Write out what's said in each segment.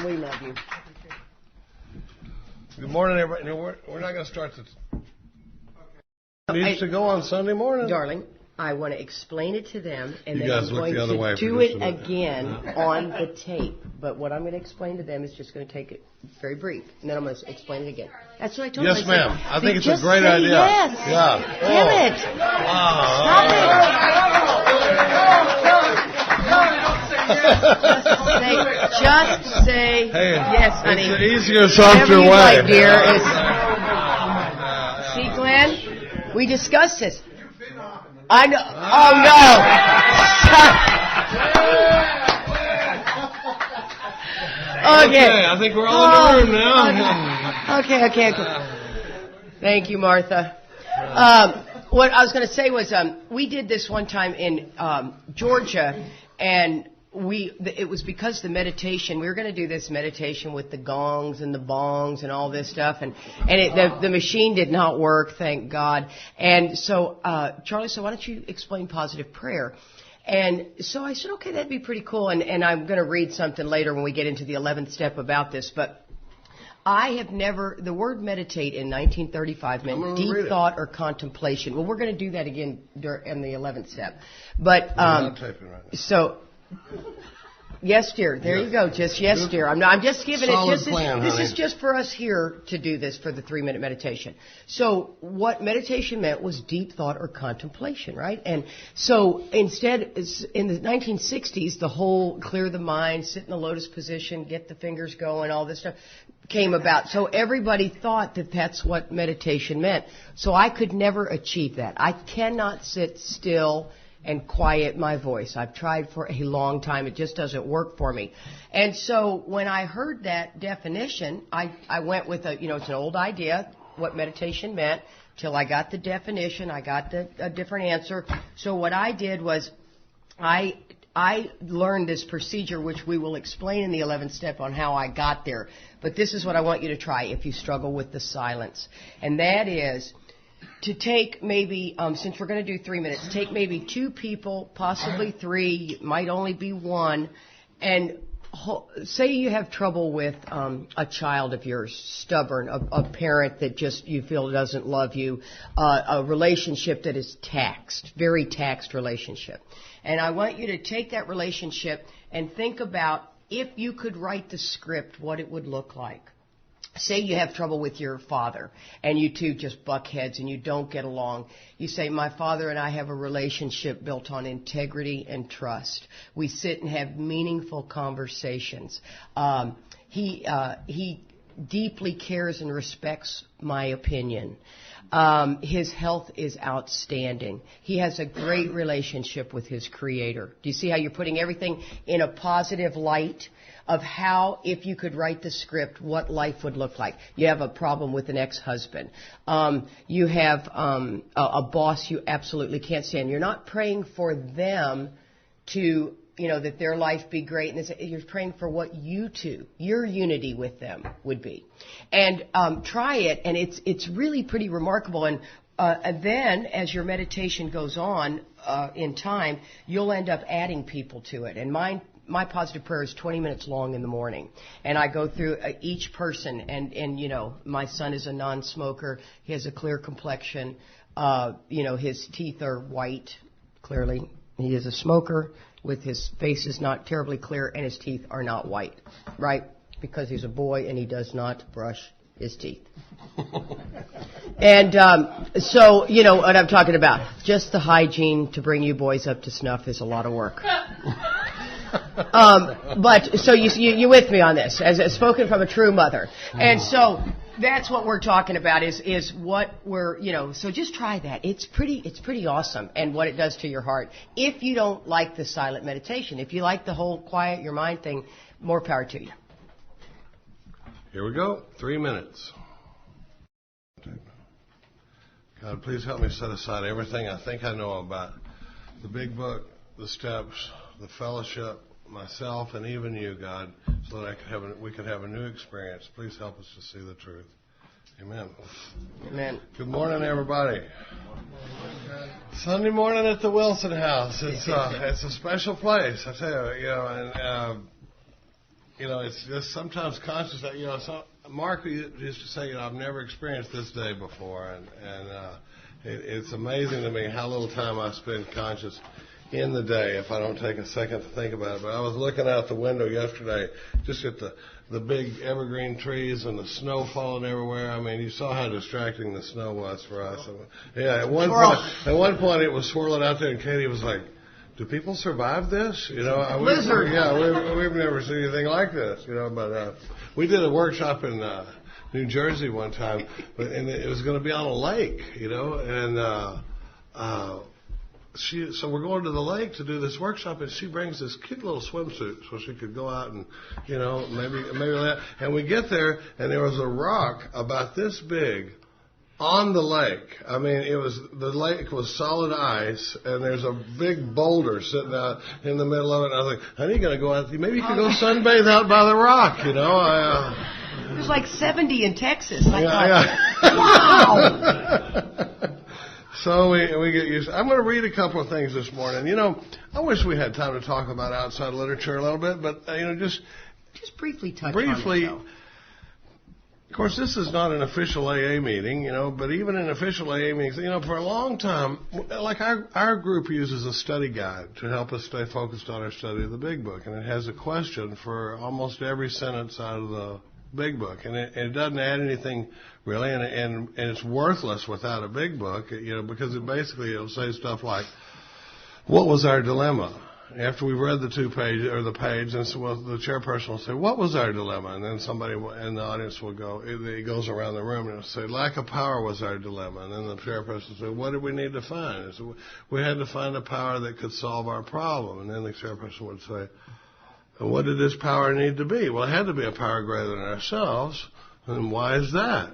We love you. Good morning, everybody. No, we're not going to start this. It needs to go on Sunday morning. Darling, I want to explain it to them, and then I'm going to do it again on the tape. But what I'm going to explain to them is just going to take it very brief, and then I'm going to explain it again. That's what I told you. Yes, ma'am. I think it's a great idea. Yes. Yeah. Damn it. Stop it. Just say yes, honey. It's an easier, softer way. Like, dear. See, Glenn? We discussed this. I know. Oh, no. Okay. I think we're all in the room now. Okay. Thank you, Martha. What I was going to say was we did this one time in Georgia, and it was because the meditation, we were going to do this meditation with the gongs and the bongs and all this stuff, and the machine did not work, thank God. And so Charlie said, why don't you explain positive prayer? And so I said, okay, that'd be pretty cool, and I'm going to read something later when we get into the 11th step about this, but I have never, the word meditate in 1935 meant deep thought or contemplation. Well, we're going to do that again in the 11th step. But, so, yes, dear. There you go. Just yes, dear. I'm just giving it. This is just for us here to do this for the 3-minute meditation. So what meditation meant was deep thought or contemplation, right? And so instead, in the 1960s, the whole clear the mind, sit in the lotus position, get the fingers going, all this stuff came about. So everybody thought that that's what meditation meant. So I could never achieve that. I cannot sit still and quiet my voice. I've tried for a long time. It just doesn't work for me. And so when I heard that definition, I went with it's an old idea, what meditation meant, till I got the definition. I got a different answer. So what I did was I learned this procedure, which we will explain in the 11th step on how I got there. But this is what I want you to try if you struggle with the silence. And that is to take maybe, since we're going to do 3 minutes, take maybe 2 people, possibly 3, it might only be 1, and say you have trouble with a child of yours, stubborn, a parent that just you feel doesn't love you, a relationship that is taxed, very taxed relationship. And I want you to take that relationship and think about if you could write the script, what it would look like. Say you have trouble with your father, and you two just buck heads and you don't get along. You say, my father and I have a relationship built on integrity and trust. We sit and have meaningful conversations. He deeply cares and respects my opinion. His health is outstanding. He has a great relationship with his Creator. Do you see how you're putting everything in a positive light of how, if you could write the script, what life would look like? You have a problem with an ex-husband. You have a boss you absolutely can't stand. You're not praying for them to, that their life be great. And you're praying for what your unity with them would be. And try it, and it's really pretty remarkable. And then, as your meditation goes on in time, you'll end up adding people to it. And my positive prayer is 20 minutes long in the morning. And I go through each person. And my son is a non-smoker. He has a clear complexion. His teeth are white, clearly. He is a smoker with his face is not terribly clear and his teeth are not white, right? Because he's a boy and he does not brush his teeth. And so, what I'm talking about. Just the hygiene to bring you boys up to snuff is a lot of work. But so you with me on this, as spoken from a true mother. And so that's what we're talking about is what we're, so just try that. It's pretty awesome, and what it does to your heart. If you don't like the silent meditation, if you like the whole quiet your mind thing, more power to you. Here we go. 3 minutes. God, please help me set aside everything I think I know about the big book, the steps, the fellowship, myself, and even you, God, so that we could have a new experience. Please help us to see the truth. Amen. Amen. Good morning, everybody. Sunday morning at the Wilson House. It's a special place, I tell you. And it's just sometimes conscious that, Mark used to say, I've never experienced this day before, and it's amazing to me how little time I spend conscious in the day if I don't take a second to think about it. But I was looking out the window yesterday, just at the big evergreen trees and the snow falling everywhere. I mean, you saw how distracting the snow was for us. Yeah, at one point it was swirling out there, and Katie was like, "Do people survive this?" Blizzard. We've never seen anything like this. But we did a workshop in New Jersey one time, and it was going to be on a lake. So we're going to the lake to do this workshop, and she brings this cute little swimsuit so she could go out and, maybe that. And we get there, and there was a rock about this big on the lake. I mean, the lake was solid ice, and there's a big boulder sitting out in the middle of it. And I was like, honey, you going to go out? Maybe you could go sunbathe out by the rock, It was like 70 in Texas. Wow. So we get used. I'm going to read a couple of things this morning. I wish we had time to talk about outside literature a little bit, but just briefly touch on it, though. Of course, this is not an official AA meeting, but even in official AA meetings, for a long time, like our group uses a study guide to help us stay focused on our study of the Big Book, and it has a question for almost every sentence out of the Big Book, and it doesn't add anything really, and it's worthless without a Big Book, because it'll say stuff like, "What was our dilemma?" After we've read the page, and so the chairperson will say, "What was our dilemma?" And then somebody in the audience will go, it goes around the room and it'll say, "Lack of power was our dilemma." And then the chairperson will say, "What did we need to find?" And so we had to find a power that could solve our problem. And then the chairperson would say, "What did this power need to be?" Well, it had to be a power greater than ourselves. And why is that?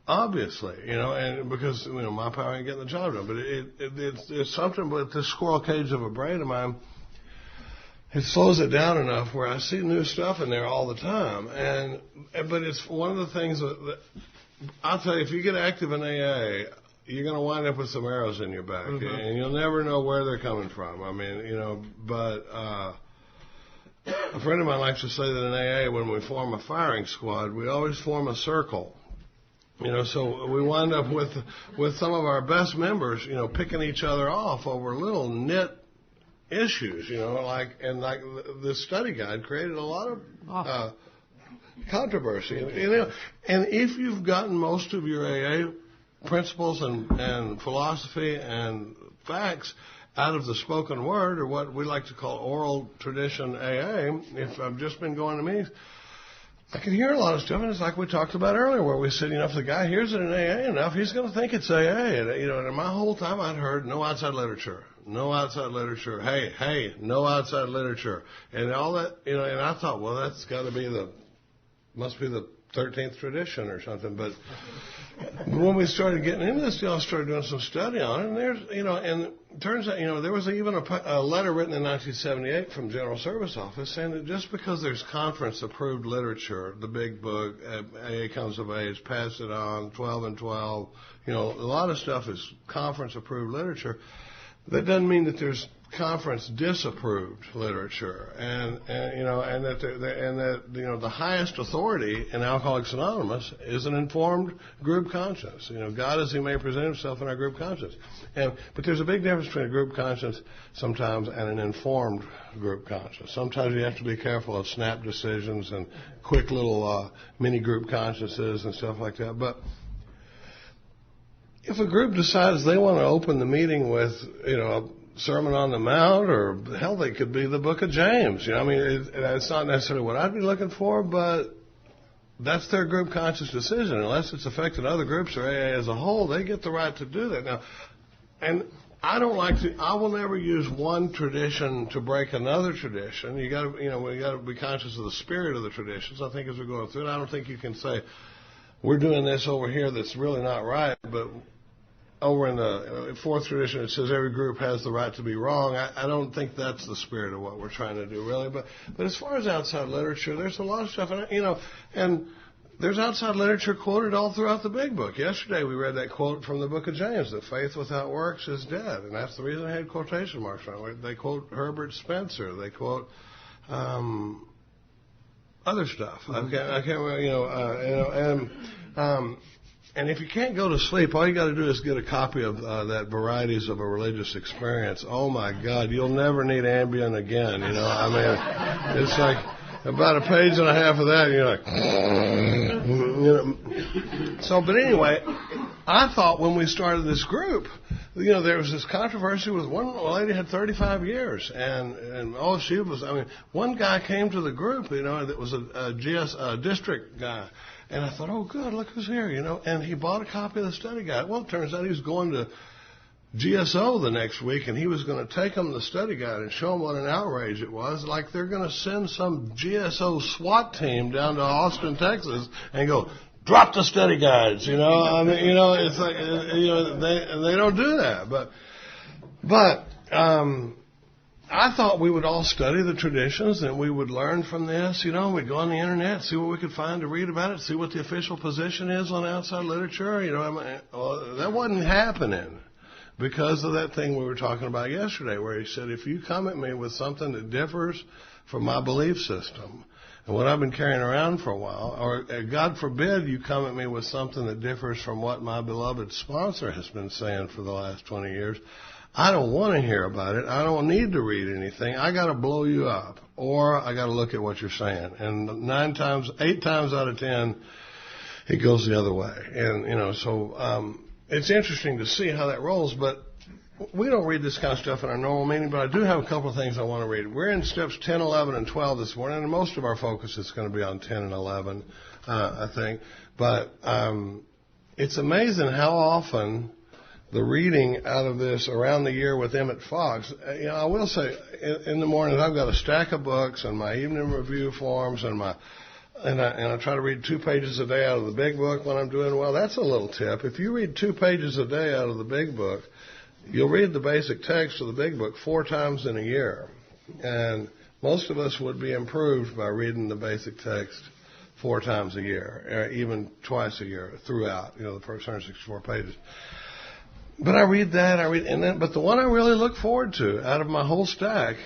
Obviously, and because, my power ain't getting the job done. But it's something with this squirrel cage of a brain of mine. It slows it down enough where I see new stuff in there all the time. But it's one of the things that I'll tell you, if you get active in AA, you're going to wind up with some arrows in your back. Mm-hmm. And you'll never know where they're coming from. I mean, but a friend of mine likes to say that in AA, when we form a firing squad, we always form a circle. So we wind up with some of our best members, picking each other off over little nit issues, like the study guide created a lot of controversy. And if you've gotten most of your AA principles and philosophy and facts out of the spoken word, or what we like to call oral tradition AA, if I've just been going to meetings, I can hear a lot of stuff, and it's like we talked about earlier, where we said, if the guy hears it in AA enough, he's going to think it's AA. And my whole time I'd heard no outside literature, hey, no outside literature, and all that, and I thought, well, that's got to be must be the 13th tradition or something. But when we started getting into this deal, I started doing some study on it, and and it turns out, there was even a letter written in 1978 from General Service Office saying that just because there's conference-approved literature, the Big Book, AA Comes of Age, Pass It On, 12 and 12, a lot of stuff is conference-approved literature. That doesn't mean that there's conference disapproved literature, and that the highest authority in Alcoholics Anonymous is an informed group conscience. God as He may present Himself in our group conscience, but there's a big difference between a group conscience sometimes and an informed group conscience. Sometimes you have to be careful of snap decisions and quick little mini group consciences and stuff like that. But if a group decides they want to open the meeting with a Sermon on the Mount, or hell, they could be the Book of James. It's not necessarily what I'd be looking for, but that's their group conscious decision. Unless it's affected other groups or AA as a whole, they get the right to do that. Now, and I will never use one tradition to break another tradition. You got to be conscious of the spirit of the traditions. I think as we're going through it, I don't think you can say we're doing this over here that's really not right, but over in the fourth tradition, it says every group has the right to be wrong. I don't think that's the spirit of what we're trying to do, really. But as far as outside literature, there's a lot of stuff, and there's outside literature quoted all throughout the Big Book. Yesterday, we read that quote from the Book of James, that faith without works is dead, and that's the reason I had quotation marks on it. They quote Herbert Spencer. They quote other stuff. I can't remember, and if you can't go to sleep, all you got to do is get a copy of that Varieties of a Religious Experience. Oh my God, you'll never need Ambien again. I mean, it's like about a page and a half of that, and you're like, So, but anyway, I thought when we started this group, there was this controversy with one lady had 35 years, and she was. I mean, one guy came to the group, that was a district guy. And I thought, oh, good, look who's here, And he bought a copy of the study guide. Well, it turns out he was going to GSO the next week, and he was going to take them the study guide and show them what an outrage it was. Like they're going to send some GSO SWAT team down to Austin, Texas, and go, drop the study guides, I mean, it's like, they don't do that. But I thought we would all study the traditions and we would learn from this. We'd go on the internet, see what we could find to read about it, see what the official position is on outside literature. That wasn't happening because of that thing we were talking about yesterday, where he said, if you come at me with something that differs from my belief system and what I've been carrying around for a while, or God forbid you come at me with something that differs from what my beloved sponsor has been saying for the last 20 years, I don't want to hear about it. I don't need to read anything. I got to blow you up, or I got to look at what you're saying. And 8 times out of 10, it goes the other way. And so it's interesting to see how that rolls. But we don't read this kind of stuff in our normal meeting. But I do have a couple of things I want to read. We're in steps 10, 11, and 12 this morning, and most of our focus is going to be on 10 and 11, I think. But it's amazing how often the reading out of this around the year with Emmett Fox, I will say, in the morning I've got a stack of books and my evening review forms and I try to read 2 pages a day out of the big book when I'm doing well. That's a little tip. If you read 2 pages a day out of the big book, you'll read the basic text of the big book 4 times in a year. And most of us would be improved by reading the basic text 4 times a year, or even twice a year throughout, the first 164 pages. But I read that, but the one I really look forward to out of my whole stack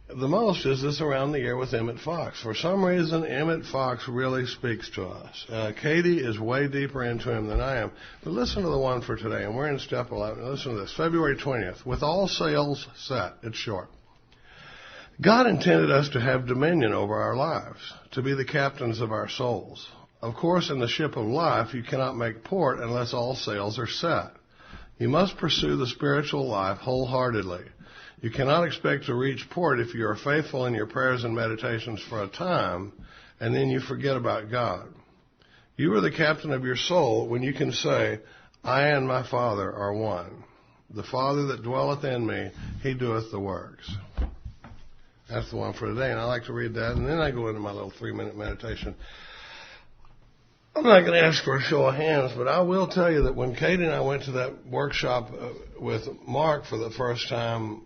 the most is this around the year with Emmett Fox. For some reason, Emmett Fox really speaks to us. Katie is way deeper into him than I am. But listen to the one for today, and we're in step 11. Listen to this. February 20th. With all sails set. It's short. God intended us to have dominion over our lives, to be the captains of our souls. Of course, in the ship of life, you cannot make port unless all sails are set. You must pursue the spiritual life wholeheartedly. You cannot expect to reach port if you are faithful in your prayers and meditations for a time, and then you forget about God. You are the captain of your soul when you can say, I and my Father are one. The Father that dwelleth in me, he doeth the works. That's the one for today, and I like to read that, and then I go into my little 3-minute meditation. I'm not going to ask for a show of hands, but I will tell you that when Katie and I went to that workshop with Mark for the first time,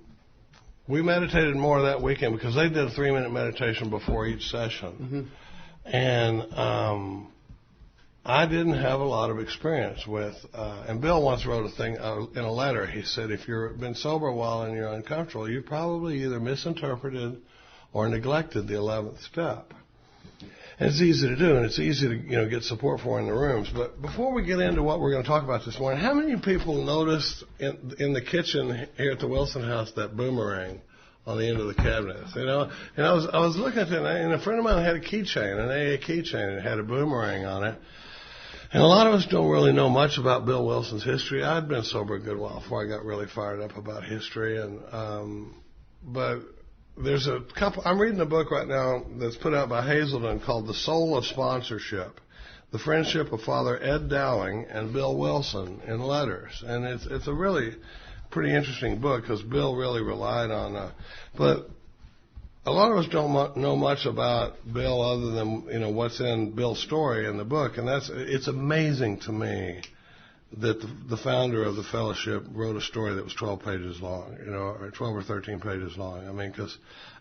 we meditated more that weekend because they did a 3-minute meditation before each session. Mm-hmm. And I didn't have a lot of experience with, and Bill once wrote a thing in a letter. He said, if you've been sober a while and you're uncomfortable, you probably either misinterpreted or neglected the 11th step. And it's easy to do, and it's easy to get support for in the rooms. But before we get into what we're going to talk about this morning, how many people noticed in the kitchen here at the Wilson house that boomerang on the end of the cabinets? And I was looking at it, and a friend of mine had a keychain, an AA keychain, and it had a boomerang on it. And a lot of us don't really know much about Bill Wilson's history. I'd been sober a good while before I got really fired up about history, but there's a couple. I'm reading a book right now that's put out by Hazelden called The Soul of Sponsorship, the friendship of Father Ed Dowling and Bill Wilson in letters. And it's a really pretty interesting book because Bill really relied on, but a lot of us don't know much about Bill other than, what's in Bill's story in the book. And it's amazing to me that the founder of the fellowship wrote a story that was 12 pages long, or 12 or 13 pages long. I mean, because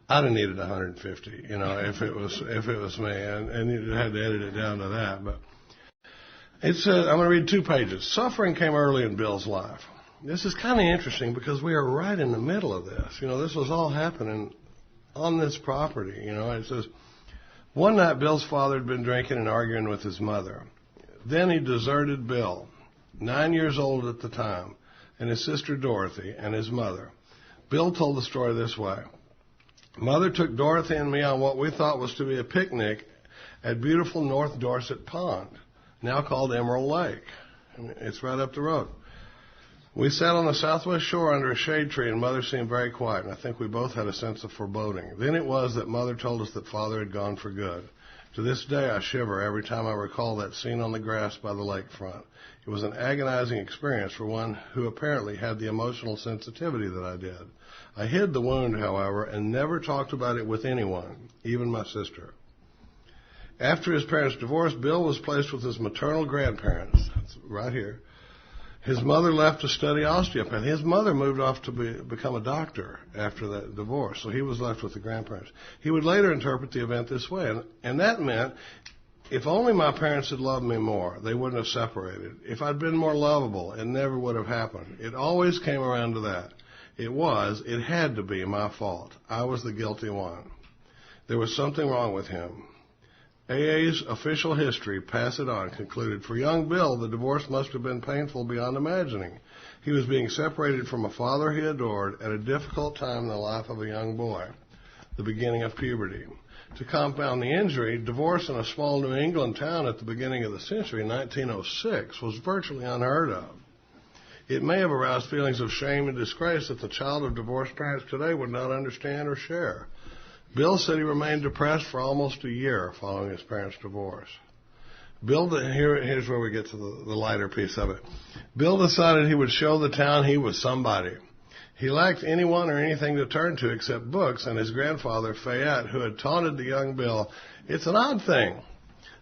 I'd have needed 150, if it was me, and you had to edit it down to that. But it says, I'm going to read 2 pages. Suffering came early in Bill's life. This is kind of interesting because we are right in the middle of this. This was all happening on this property. It says, One night, Bill's father had been drinking and arguing with his mother. Then he deserted Bill, 9 years old at the time, and his sister Dorothy and his mother. Bill told the story this way. Mother took Dorothy and me on what we thought was to be a picnic at beautiful North Dorset Pond, now called Emerald Lake. It's right up the road. We sat on the southwest shore under a shade tree, and Mother seemed very quiet, and I think we both had a sense of foreboding. Then it was that Mother told us that Father had gone for good. To this day, I shiver every time I recall that scene on the grass by the lakefront. It was an agonizing experience for one who apparently had the emotional sensitivity that I did. I hid the wound, however, and never talked about it with anyone, even my sister. After his parents divorced, Bill was placed with his maternal grandparents. That's right here. His mother left to study osteopathy. His mother moved off to become a doctor after that divorce, so he was left with the grandparents. He would later interpret the event this way, and that meant if only my parents had loved me more, they wouldn't have separated. If I'd been more lovable, it never would have happened. It always came around to that. It had to be my fault. I was the guilty one. There was something wrong with him. AA's official history, Pass It On, concluded, for young Bill, the divorce must have been painful beyond imagining. He was being separated from a father he adored at a difficult time in the life of a young boy, the beginning of puberty. To compound the injury, divorce in a small New England town at the beginning of the century, 1906, was virtually unheard of. It may have aroused feelings of shame and disgrace that the child of divorced parents today would not understand or share. Bill said he remained depressed for almost a year following his parents' divorce. Here's where we get to the lighter piece of it. Bill decided he would show the town he was somebody. He lacked anyone or anything to turn to except books and his grandfather, Fayette, who had taunted the young Bill. It's an odd thing.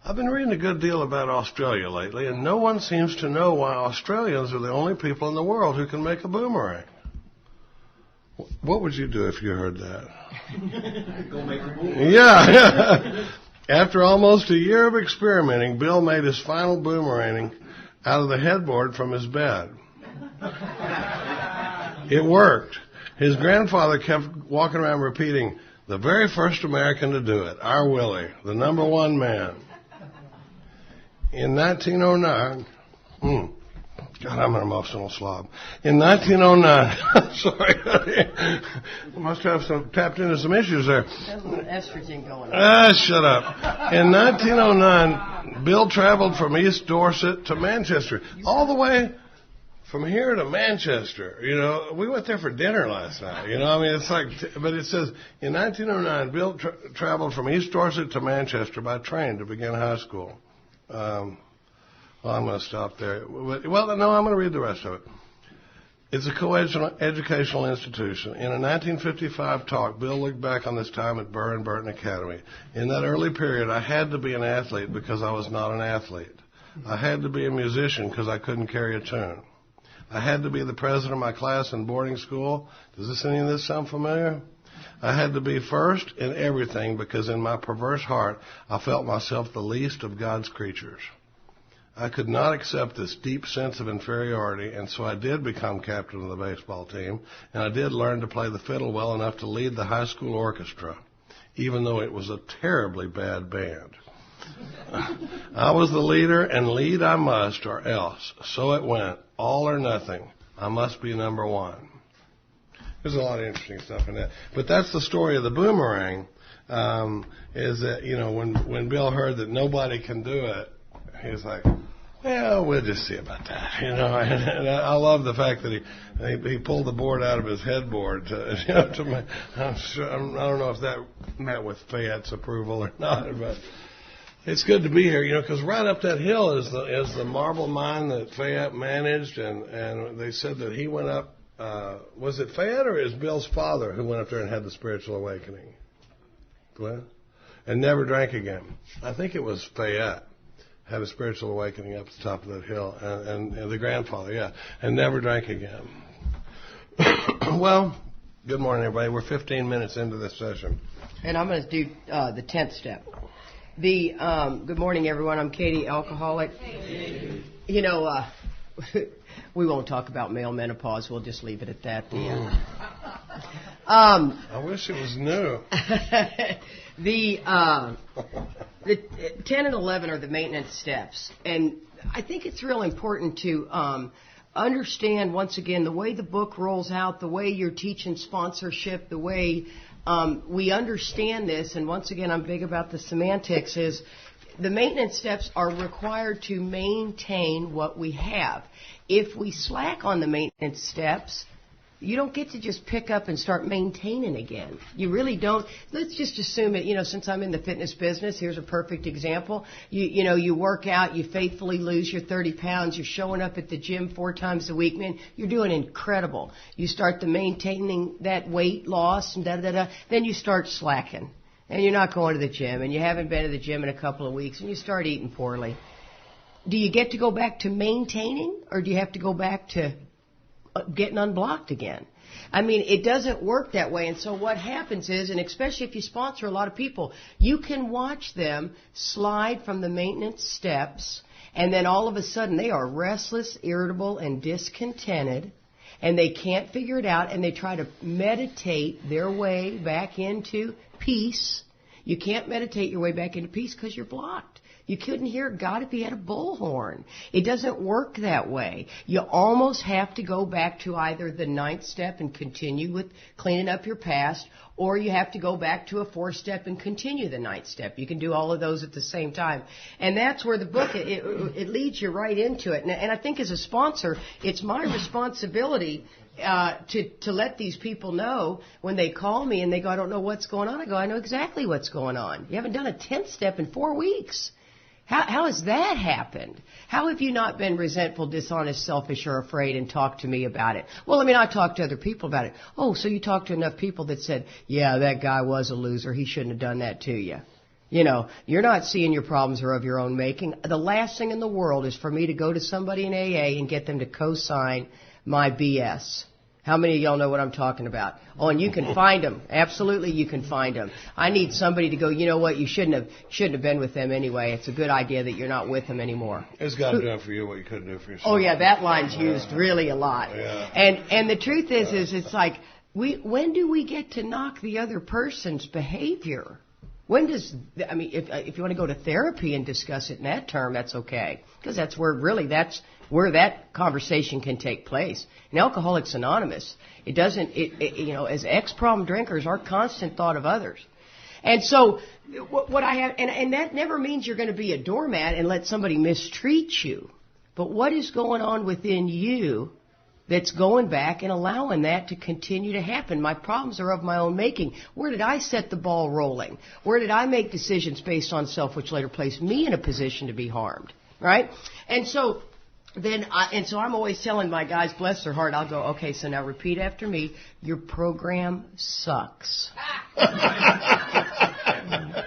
I've been reading a good deal about Australia lately, and no one seems to know why Australians are the only people in the world who can make a boomerang. What would you do if you heard that? Go make a boomerang. Yeah. After almost a year of experimenting, Bill made his final boomerang out of the headboard from his bed. It worked. His grandfather kept walking around repeating, the very first American to do it, our Willie, the number one man. In 1909, God, I'm an emotional slob. In 1909, sorry, I must have tapped into some issues there. There's a little estrogen going on. Shut up. In 1909, Bill traveled from East Dorset to Manchester, all the way from here to Manchester. You know, we went there for dinner last night. You know, I mean, it's like, but it says in 1909, Bill traveled from East Dorset to Manchester by train to begin high school. Well, I'm going to stop there. Well, no, I'm going to read the rest of it. It's a co-educational institution. In a 1955 talk, Bill looked back on this time at Burr and Burton Academy. In that early period, I had to be an athlete because I was not an athlete. I had to be a musician because I couldn't carry a tune. I had to be the president of my class in boarding school. Does any of this sound familiar? I had to be first in everything because in my perverse heart, I felt myself the least of God's creatures. I could not accept this deep sense of inferiority, and so I did become captain of the baseball team, and I did learn to play the fiddle well enough to lead the high school orchestra, even though it was a terribly bad band. I was the leader, and lead I must, or else. So it went, all or nothing. I must be number one. There's a lot of interesting stuff in that. But that's the story of the boomerang, is that, you know, when Bill heard that nobody can do it, he was like, well, we'll just see about that, you know. And I love the fact that he pulled the board out of his headboard. I don't know if that met with Fayette's approval or not, but it's good to be here, you know, because right up that hill is the marble mine that Fayette managed, and they said that he went up. Was it Fayette or is Bill's father who went up there and had the spiritual awakening? Well, and never drank again. I think it was Fayette. Had a spiritual awakening up at the top of that hill, and the grandfather, yeah, and never drank again. Well, good morning, everybody. We're 15 minutes into this session. And I'm going to do the 10th step. Good morning, everyone. I'm Katie, alcoholic. You know, we won't talk about male menopause. We'll just leave it at that. I wish it was new. The 10 and 11 are the maintenance steps, and I think it's real important to understand, once again, the way the book rolls out, the way you're teaching sponsorship, the way we understand this, and once again, I'm big about the semantics, is the maintenance steps are required to maintain what we have. If we slack on the maintenance steps, you don't get to just pick up and start maintaining again. You really don't. Let's just assume it, since I'm in the fitness business, here's a perfect example. You work out, you faithfully lose your 30 pounds, you're showing up at the gym 4 times a week, man, you're doing incredible. You start to maintaining that weight loss and then you start slacking. And you're not going to the gym, and you haven't been to the gym in a couple of weeks, and you start eating poorly. Do you get to go back to maintaining, or do you have to go back to getting unblocked again? I mean, it doesn't work that way. And so what happens is, and especially if you sponsor a lot of people, you can watch them slide from the maintenance steps, and then all of a sudden they are restless, irritable, and discontented, and they can't figure it out, and they try to meditate their way back into peace. You can't meditate your way back into peace because you're blocked. You couldn't hear God if he had a bullhorn. It doesn't work that way. You almost have to go back to either the 9th step and continue with cleaning up your past, or you have to go back to a 4th step and continue the 9th step. You can do all of those at the same time. And that's where the book, it leads you right into it. And I think as a sponsor, it's my responsibility to let these people know when they call me and they go, I don't know what's going on. I go, I know exactly what's going on. You haven't done a 10th step in 4 weeks. How has that happened? How have you not been resentful, dishonest, selfish, or afraid and talked to me about it? Well, I mean, I talked to other people about it. Oh, so you talked to enough people that said, yeah, that guy was a loser. He shouldn't have done that to you. You're not seeing your problems are of your own making. The last thing in the world is for me to go to somebody in AA and get them to co-sign my BS. How many of y'all know what I'm talking about? Oh, and you can find them. Absolutely, you can find them. I need somebody to go, you know what, you shouldn't have been with them anyway. It's a good idea that you're not with them anymore. It's God doing for you what you couldn't do for yourself. Oh, yeah, that line's used really a lot. Yeah. And the truth is it's like, when do we get to knock the other person's behavior? When does, I mean, if you want to go to therapy and discuss it in that term, that's okay. Because that's where that conversation can take place. In Alcoholics Anonymous, it doesn't, as ex-problem drinkers, our constant thought of others. And so what I have, and that never means you're going to be a doormat and let somebody mistreat you. But what is going on within you that's going back and allowing that to continue to happen? My problems are of my own making. Where did I set the ball rolling? Where did I make decisions based on self which later placed me in a position to be harmed? Right? And so I'm always telling my guys, bless their heart, I'll go, okay, so now repeat after me. Your program sucks.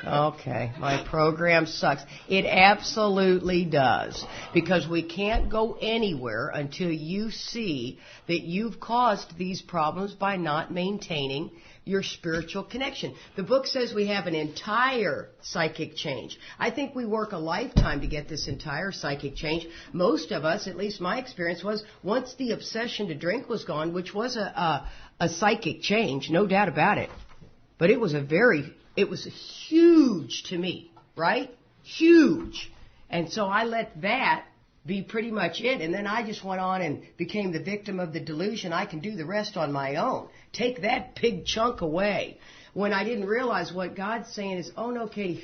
Okay, my program sucks. It absolutely does. Because we can't go anywhere until you see that you've caused these problems by not maintaining your spiritual connection. The book says we have an entire psychic change. I think we work a lifetime to get this entire psychic change. Most of us, at least my experience was, once the obsession to drink was gone, which was a psychic change, no doubt about it. But it was huge to me, right? Huge. And so I let that be pretty much it. And then I just went on and became the victim of the delusion. I can do the rest on my own. Take that big chunk away. When I didn't realize what God's saying is, oh no, Katie,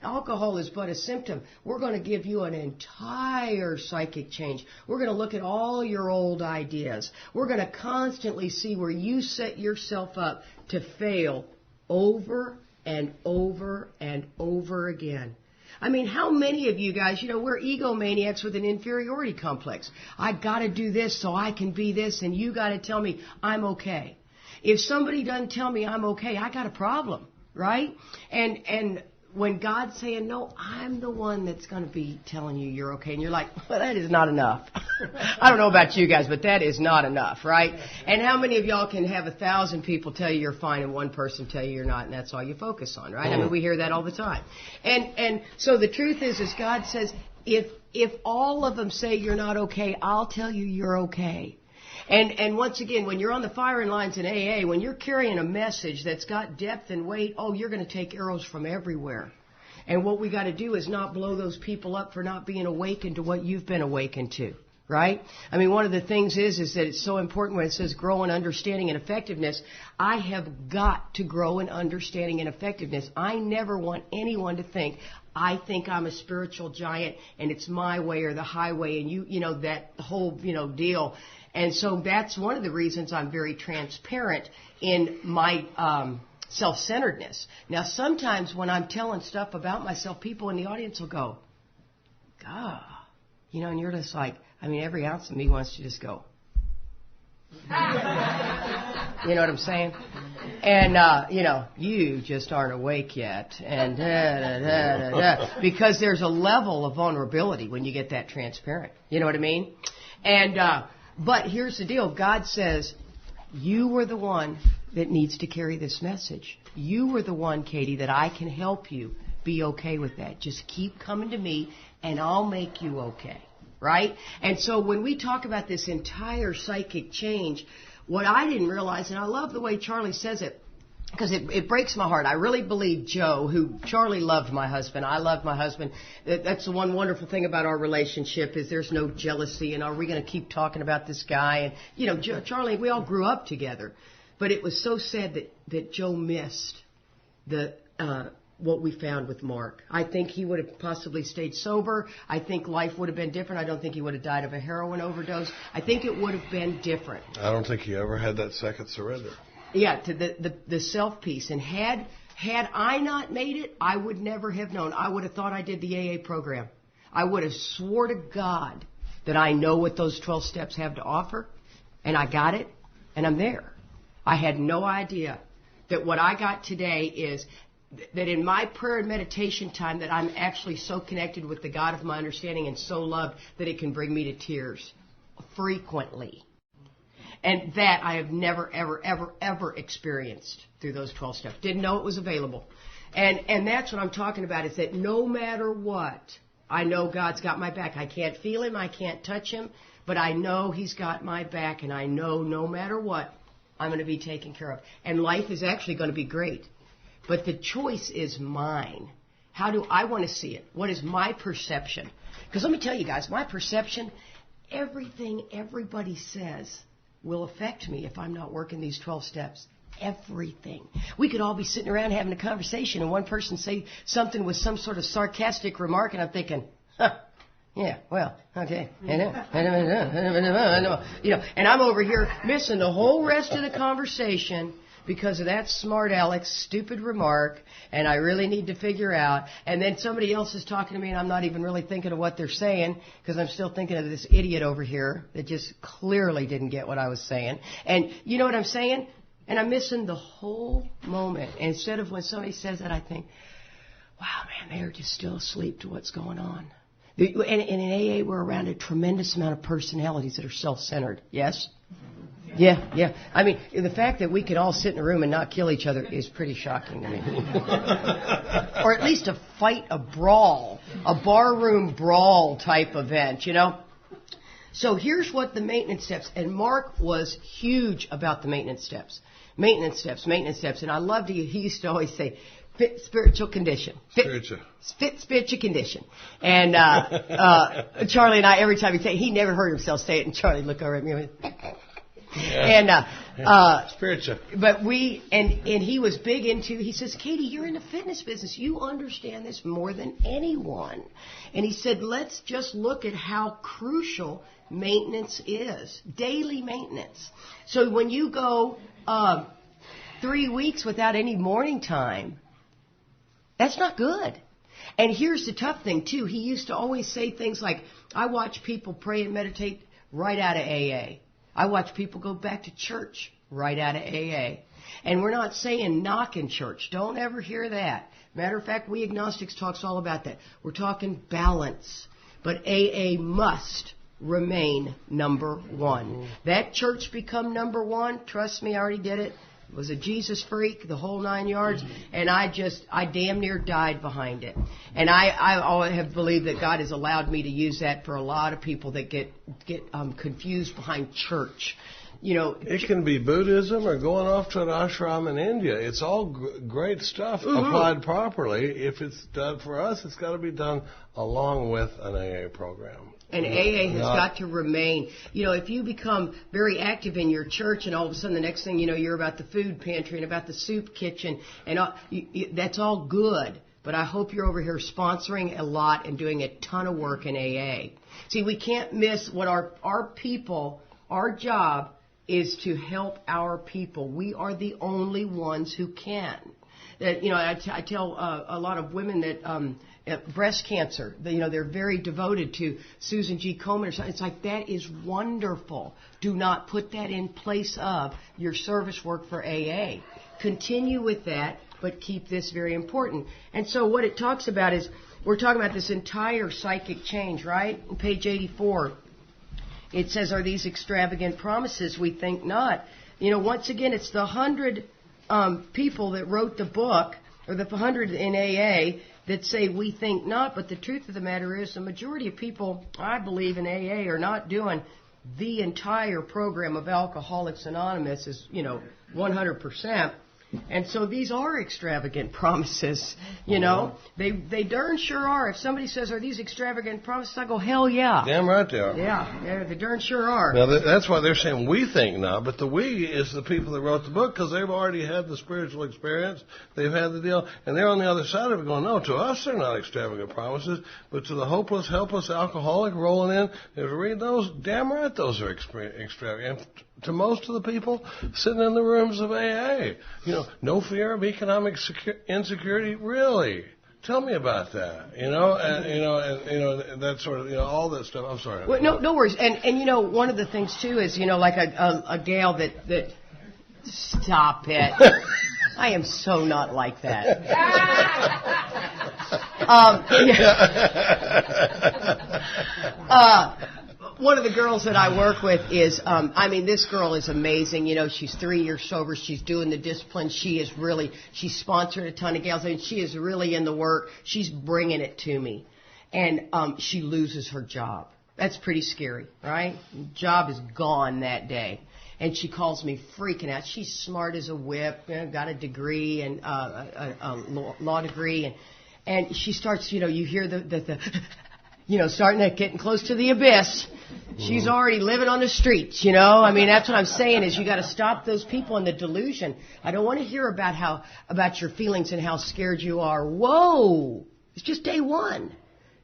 alcohol is but a symptom. We're going to give you an entire psychic change. We're going to look at all your old ideas. We're going to constantly see where you set yourself up to fail over and over and over again. I mean, how many of you guys, we're egomaniacs with an inferiority complex. I got to do this so I can be this, and you got to tell me I'm okay. If somebody doesn't tell me I'm okay, I got a problem, right? And when God's saying, no, I'm the one that's going to be telling you you're okay, and you're like, well, that is not enough. I don't know about you guys, but that is not enough, right? And how many of y'all can have 1,000 people tell you you're fine and one person tell you you're not, and that's all you focus on, right? I mean, we hear that all the time. And so the truth is God says, if all of them say you're not okay, I'll tell you you're okay. And once again, when you're on the firing lines in AA, when you're carrying a message that's got depth and weight, you're going to take arrows from everywhere. And what we got to do is not blow those people up for not being awakened to what you've been awakened to. Right? I mean, one of the things is that it's so important when it says grow in understanding and effectiveness. I have got to grow in understanding and effectiveness. I never want anyone to think, I think I'm a spiritual giant and it's my way or the highway and you know, that whole, deal. And so that's one of the reasons I'm very transparent in my self-centeredness. Now, sometimes when I'm telling stuff about myself, people in the audience will go, God, and you're just like, every ounce of me wants to just go. You know what I'm saying? And, you just aren't awake yet. And because there's a level of vulnerability when you get that transparent. You know what I mean? And, but here's the deal. God says, you were the one that needs to carry this message. You were the one, Katie, that I can help you be okay with that. Just keep coming to me and I'll make you okay. Right? And so when we talk about this entire psychic change, what I didn't realize, and I love the way Charlie says it, because it breaks my heart. I really believe Charlie loved my husband. I loved my husband. That's the one wonderful thing about our relationship is there's no jealousy and are we going to keep talking about this guy? And, Charlie, we all grew up together. But it was so sad that Joe missed what we found with Mark. I think he would have possibly stayed sober. I think life would have been different. I don't think he would have died of a heroin overdose. I think it would have been different. I don't think he ever had that second surrender. Yeah, to the self piece. And had I not made it, I would never have known. I would have thought I did the AA program. I would have swore to God that I know what those 12 steps have to offer, and I got it, and I'm there. I had no idea that what I got today is that in my prayer and meditation time that I'm actually so connected with the God of my understanding and so loved that it can bring me to tears frequently. And that I have never, ever, ever, ever experienced through those 12 steps. Didn't know it was available. And that's what I'm talking about is that no matter what, I know God's got my back. I can't feel Him. I can't touch Him. But I know He's got my back. And I know no matter what, I'm going to be taken care of. And life is actually going to be great. But the choice is mine. How do I want to see it? What is my perception? Because let me tell you guys, my perception, everything everybody says will affect me if I'm not working these 12 steps. Everything. We could all be sitting around having a conversation and one person say something with some sort of sarcastic remark and I'm thinking, yeah, well, okay. And I'm over here missing the whole rest of the conversation because of that smart Alex stupid remark, and I really need to figure out. And then somebody else is talking to me, and I'm not even really thinking of what they're saying because I'm still thinking of this idiot over here that just clearly didn't get what I was saying. And you know what I'm saying? And I'm missing the whole moment. And instead of when somebody says that, I think, wow, man, they're just still asleep to what's going on. And in AA, we're around a tremendous amount of personalities that are self-centered. Yes? Yeah. I mean, the fact that we can all sit in a room and not kill each other is pretty shocking to me. Or at least a fight, a brawl, a barroom brawl type event, So here's what the maintenance steps, and Mark was huge about the maintenance steps. Maintenance steps. And I loved he used to always say, fit spiritual condition. Fit spiritual condition. And Charlie and I, every time he never heard himself say it, and Charlie looked over at me and went, spiritual. But he was big into, he says, Katie, you're in the fitness business. You understand this more than anyone. And he said, let's just look at how crucial maintenance is. Daily maintenance. So when you go 3 weeks without any morning time, that's not good. And here's the tough thing, too. He used to always say things like, I watch people pray and meditate right out of AA. I watch people go back to church right out of AA. And we're not saying knock in church. Don't ever hear that. Matter of fact, we agnostics talks all about that. We're talking balance. But AA must remain number one. That church become number one, trust me, I already did it. was a Jesus freak, the whole 9 yards, and I damn near died behind it. And I always have believed that God has allowed me to use that for a lot of people that get confused behind church. It can be Buddhism or going off to an ashram in India. It's all great stuff applied properly. If it's done for us, it's got to be done along with an AA program. And AA has got to remain. If you become very active in your church and all of a sudden the next thing you know, you're about the food pantry and about the soup kitchen, and that's all good. But I hope you're over here sponsoring a lot and doing a ton of work in AA. See, we can't miss what our people, our job is to help our people. We are the only ones who can. That I tell a lot of women that breast cancer, they're very devoted to Susan G. Komen or something. It's like, that is wonderful. Do not put that in place of your service work for AA. Continue with that, but keep this very important. And so what it talks about is, we're talking about this entire psychic change, right? On page 84. It says, are these extravagant promises? We think not. Once again, it's the 100 people that wrote the book, or the 100 in AA, that say we think not. But the truth of the matter is, the majority of people, I believe, in AA are not doing the entire program of Alcoholics Anonymous is, 100%. And so these are extravagant promises, They darn sure are. If somebody says, are these extravagant promises, I go, hell yeah. Damn right they are. Yeah, they darn sure are. Now, that's why they're saying we think not, but the we is the people that wrote the book, because they've already had the spiritual experience, they've had the deal, and they're on the other side of it going, no, to us they're not extravagant promises, but to the hopeless, helpless alcoholic rolling in, if you read those, damn right those are extravagant. And to most of the people sitting in the rooms of AA, no fear of economic insecurity, really. Tell me about that, and that sort of, all that stuff. I'm sorry. Well, no worries. And one of the things too is, like a gal that stop it. I am so not like that. One of the girls that I work with is, this girl is amazing. She's 3 years sober. She's doing the discipline. She's sponsored a ton of gals. She is really in the work. She's bringing it to me. And she loses her job. That's pretty scary, right? Job is gone that day. And she calls me freaking out. She's smart as a whip, got a degree and a law degree. And she starts, you hear the starting to getting close to the abyss. She's already living on the streets, that's what I'm saying is you got to stop those people in the delusion. I don't want to hear about your feelings and how scared you are. Whoa! It's just day one.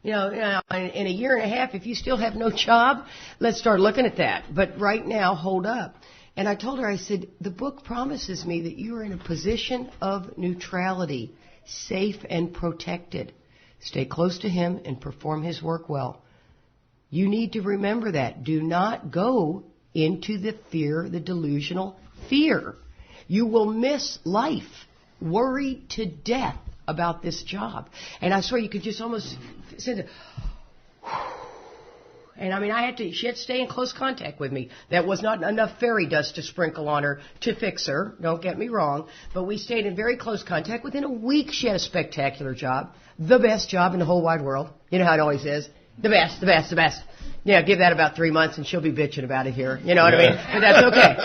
In a year and a half, if you still have no job, let's start looking at that. But right now, hold up. And I told her, I said, the book promises me that you are in a position of neutrality, safe and protected. Stay close to him and perform his work well. You need to remember that. Do not go into the delusional fear. You will miss life, worried to death about this job. And I swear you could just almost say, and she had to stay in close contact with me. That was not enough fairy dust to sprinkle on her to fix her. Don't get me wrong. But we stayed in very close contact. Within a week, she had a spectacular job. The best job in the whole wide world. You know how it always is. The best, the best, the best. Yeah, give that about 3 months and she'll be bitching about it here. You know what I mean? But that's okay.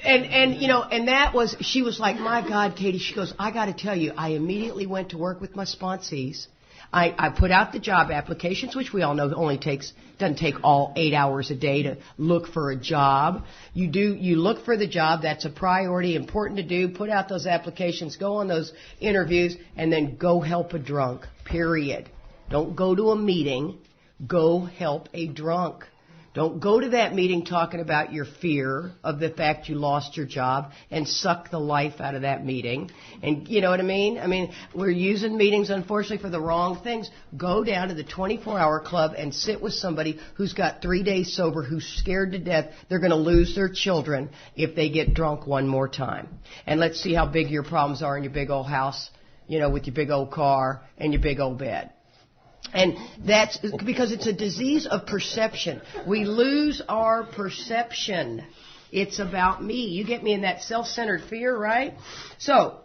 And that was, she was like, my God, Katie, she goes, I got to tell you, I immediately went to work with my sponsees. I put out the job applications, which we all know doesn't take all 8 hours a day to look for a job. You look for the job. That's a priority, important to do. Put out those applications, go on those interviews, and then go help a drunk, period. Don't go to a meeting. Go help a drunk. Don't go to that meeting talking about your fear of the fact you lost your job and suck the life out of that meeting. And you know what I mean? We're using meetings, unfortunately, for the wrong things. Go down to the 24-hour club and sit with somebody who's got 3 days sober, who's scared to death they're going to lose their children if they get drunk one more time. And let's see how big your problems are in your big old house, with your big old car and your big old bed. And that's because it's a disease of perception. We lose our perception. It's about me. You get me in that self-centered fear, right? So,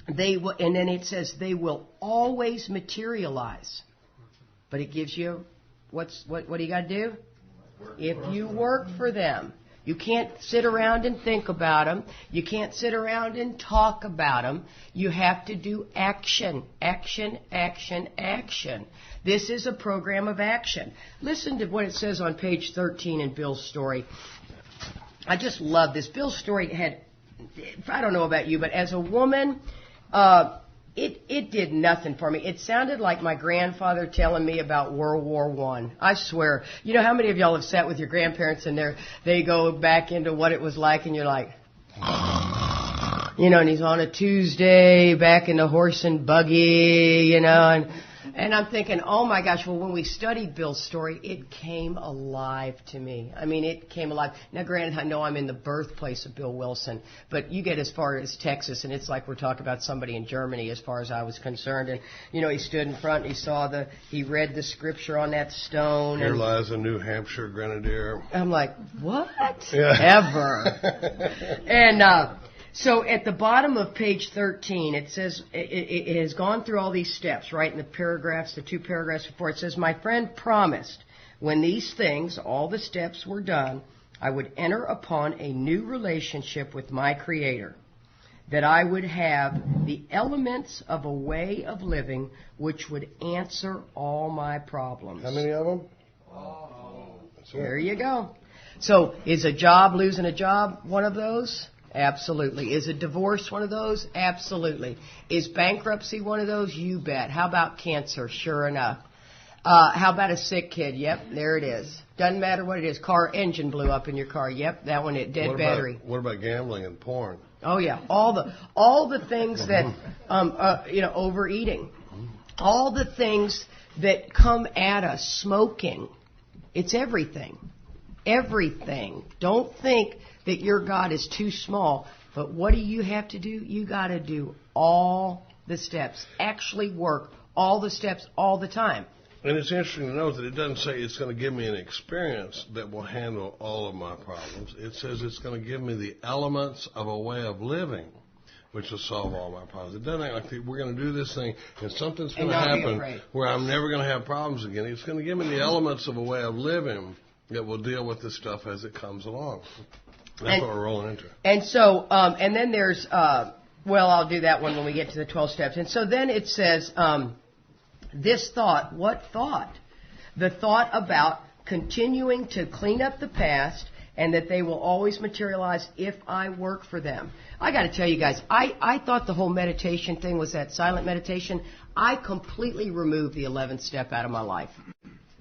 and then it says they will always materialize. But it gives you, what do you got to do? If you work for them. You can't sit around and think about them. You can't sit around and talk about them. You have to do action, action, action, action. This is a program of action. Listen to what it says on page 13 in Bill's story. I just love this. Bill's story had, I don't know about you, but as a woman, it did nothing for me. It sounded like my grandfather telling me about World War I. I swear. You know how many of y'all have sat with your grandparents and they go back into what it was like and you're like, and he's on a Tuesday back in the horse and buggy, and I'm thinking, oh my gosh, well when we studied Bill's story, it came alive to me. I mean, it came alive. Now granted, I know I'm in the birthplace of Bill Wilson, but you get as far as Texas and it's like we're talking about somebody in Germany as far as I was concerned. And, he stood in front and he read the scripture on that stone. Here lies a New Hampshire grenadier. I'm like, what? Yeah. Ever? And, so at the bottom of page 13, it says, it has gone through all these steps, right, in the paragraphs, the 2 paragraphs before. It says, my friend promised when these things, all the steps were done, I would enter upon a new relationship with my Creator, that I would have the elements of a way of living which would answer all my problems. How many of them? There you go. So is losing a job one of those? Absolutely. Is a divorce one of those? Absolutely. Is bankruptcy one of those? You bet. How about cancer? Sure enough. How about a sick kid? Yep, there it is. Doesn't matter what it is. Car engine blew up in your car. Yep, that one. Dead battery. What about gambling and porn? Oh yeah, all the things that overeating, all the things that come at us. Smoking. It's everything. Everything. Don't think that your God is too small. But what do you have to do? You got to do all the steps. Actually work all the steps all the time. And it's interesting to note that it doesn't say it's going to give me an experience that will handle all of my problems. It says it's going to give me the elements of a way of living which will solve all my problems. It doesn't act like we're going to do this thing and something's going to happen where I'm never going to have problems again. It's going to give me the elements of a way of living that will deal with this stuff as it comes along. That's what we're rolling into. And so, and then there's, I'll do that one when we get to the 12 steps. And so then it says, this thought, what thought? The thought about continuing to clean up the past and that they will always materialize if I work for them. I got to tell you guys, I thought the whole meditation thing was that silent meditation. I completely removed the 11th step out of my life.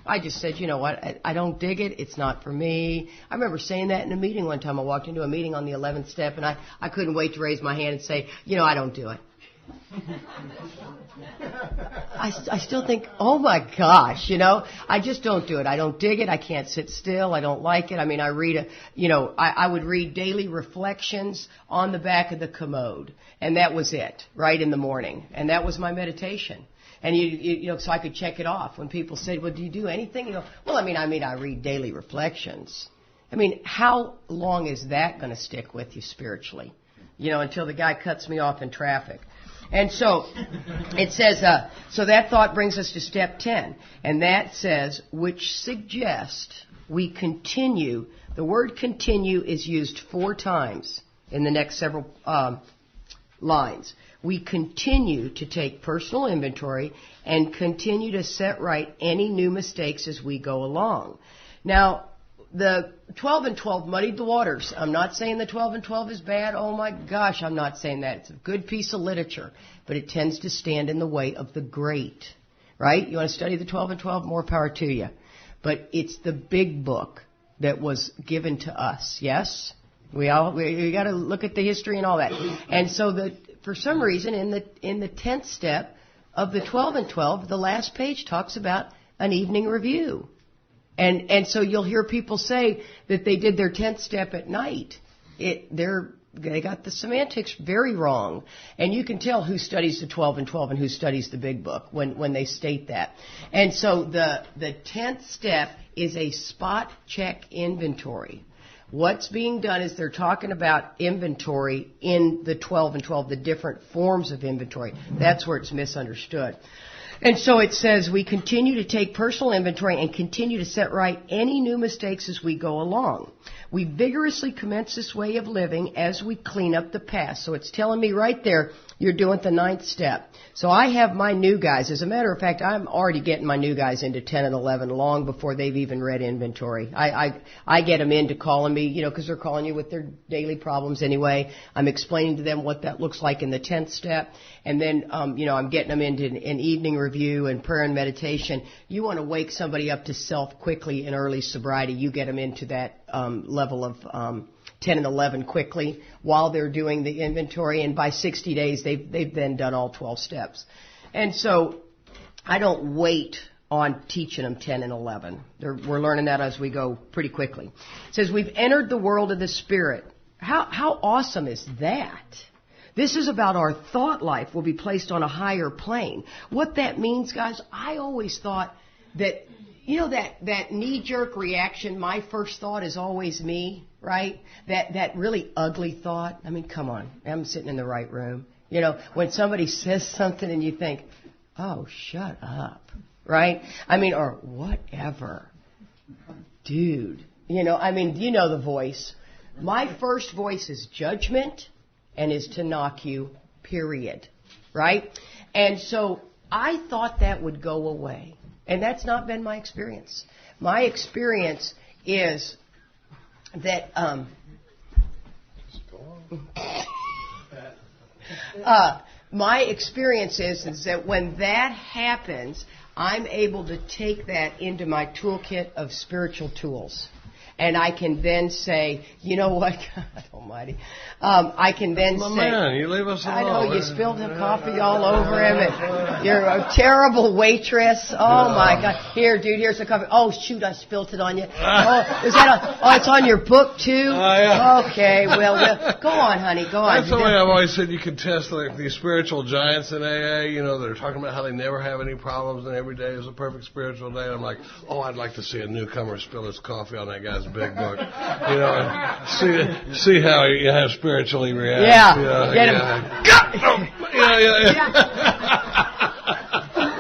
I just said, you know what, I don't dig it. It's not for me. I remember saying that in a meeting one time. I walked into a meeting on the 11th step, and I couldn't wait to raise my hand and say, I don't do it. I still think, oh, my gosh, I just don't do it. I don't dig it. I can't sit still. I don't like it. I mean, I read I would read daily reflections on the back of the commode, and that was it, right in the morning. And that was my meditation. And so I could check it off. When people say, well, do you do anything? I read daily reflections. I mean, how long is that going to stick with you spiritually? Until the guy cuts me off in traffic. And so it says, so that thought brings us to step 10. And that says, which suggests we continue. The word continue is used 4 times in the next several lines. We continue to take personal inventory and continue to set right any new mistakes as we go along. Now, the 12 and 12 muddied the waters. I'm not saying the 12 and 12 is bad. Oh my gosh, I'm not saying that. It's a good piece of literature, but it tends to stand in the way of the great, right? You want to study the 12 and 12? More power to you. But it's the big book that was given to us, yes? We got to look at the history and all that. And so for some reason, in the 10th step of the 12 and 12, the last page talks about an evening review. And so you'll hear people say that they did their 10th step at night. They got the semantics very wrong. And you can tell who studies the 12 and 12 and who studies the big book when they state that. And so the 10th step is a spot check inventory. What's being done is they're talking about inventory in the 12 and 12, the different forms of inventory. That's where it's misunderstood. And so it says we continue to take personal inventory and continue to set right any new mistakes as we go along. We vigorously commence this way of living as we clean up the past. So it's telling me right there, you're doing the 9th step. So I have my new guys. As a matter of fact, I'm already getting my new guys into 10 and 11 long before they've even read inventory. I get them in to calling me, because they're calling you with their daily problems anyway. I'm explaining to them what that looks like in the 10th step. And then, I'm getting them into an evening review and prayer and meditation. You want to wake somebody up to self quickly in early sobriety. You get them into that level of 10 and 11 quickly while they're doing the inventory. And by 60 days, they've then done all 12 steps. And so I don't wait on teaching them 10 and 11. We're learning that as we go pretty quickly. It says we've entered the world of the Spirit. How awesome is that? This is about our thought life will be placed on a higher plane. What that means, guys, I always thought that, that knee-jerk reaction, my first thought is always me, right? That really ugly thought. I mean, come on. I'm sitting in the right room. When somebody says something and you think, oh, shut up, right? I mean, or whatever. Dude. You know the voice. My first voice is judgment and is to knock you, period. Right? And so I thought that would go away. And that's not been my experience. My experience is that my experience is that when that happens, I'm able to take that into my toolkit of spiritual tools. And I can then say, you know what, God Almighty, I can then say, man, you leave us alone. I know, you spilled the coffee all over him, and you're a terrible waitress. Oh, my God. Here, dude, here's the coffee. Oh, shoot, I spilled it on you. It's on your book, too? Yeah. Okay, well, go on, honey, go on. That's the way I've always said you can test like these spiritual giants in AA, they're talking about how they never have any problems and every day is a perfect spiritual day. And I'm like, I'd like to see a newcomer spill his coffee on that guy's big book, and see how he spiritually reacts. Yeah, get him.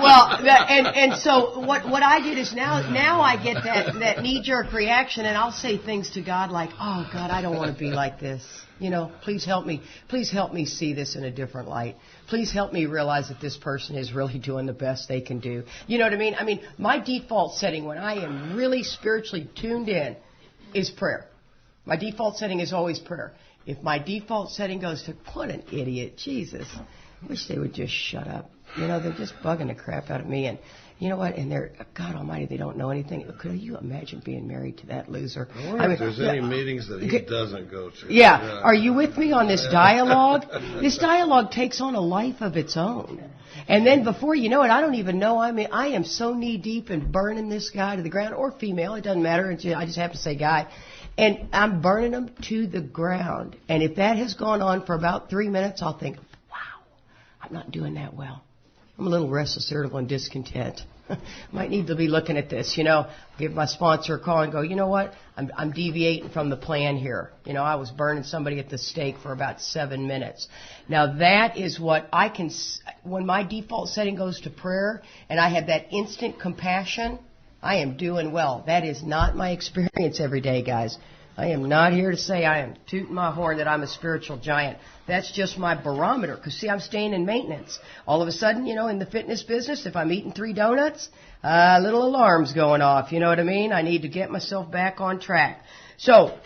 Well, and so what I did is now I get that knee-jerk reaction, and I'll say things to God like, oh, God, I don't want to be like this. Please help me. Please help me see this in a different light. Please help me realize that this person is really doing the best they can do. You know what I mean? I mean, my default setting when I am really spiritually tuned in is prayer. My default setting is always prayer. If my default setting goes to, what an idiot, Jesus, I wish they would just shut up. They're just bugging the crap out of me. And you know what? And they're, God Almighty, they don't know anything. Could you imagine being married to that loser? I wonder if there's any meetings that he doesn't go to. Yeah. Are you with me on this dialogue? This dialogue takes on a life of its own. And then before you know it, I don't even know. I mean, I am so knee-deep in burning this guy to the ground, or female, it doesn't matter. I just have to say guy. And I'm burning them to the ground. And if that has gone on for about 3 minutes, I'll think, wow, I'm not doing that well. I'm a little restless, irritable, and discontent. Might need to be looking at this, give my sponsor a call and go, you know what, I'm deviating from the plan here. I was burning somebody at the stake for about 7 minutes. Now that is what I can, when my default setting goes to prayer and I have that instant compassion, I am doing well. That is not my experience every day, guys. I am not here to say I am tooting my horn that I'm a spiritual giant. That's just my barometer. Because, see, I'm staying in maintenance. All of a sudden, in the fitness business, if I'm eating 3 donuts, little alarms going off. You know what I mean? I need to get myself back on track. So,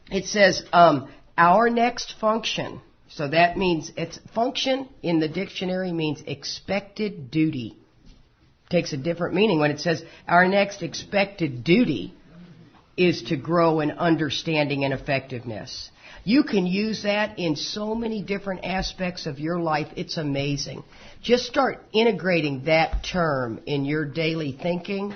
it says, our next function. So that means, it's function in the dictionary means expected duty. Takes a different meaning when it says our next expected duty is to grow in understanding and effectiveness. You can use that in so many different aspects of your life. It's amazing. Just start integrating that term in your daily thinking,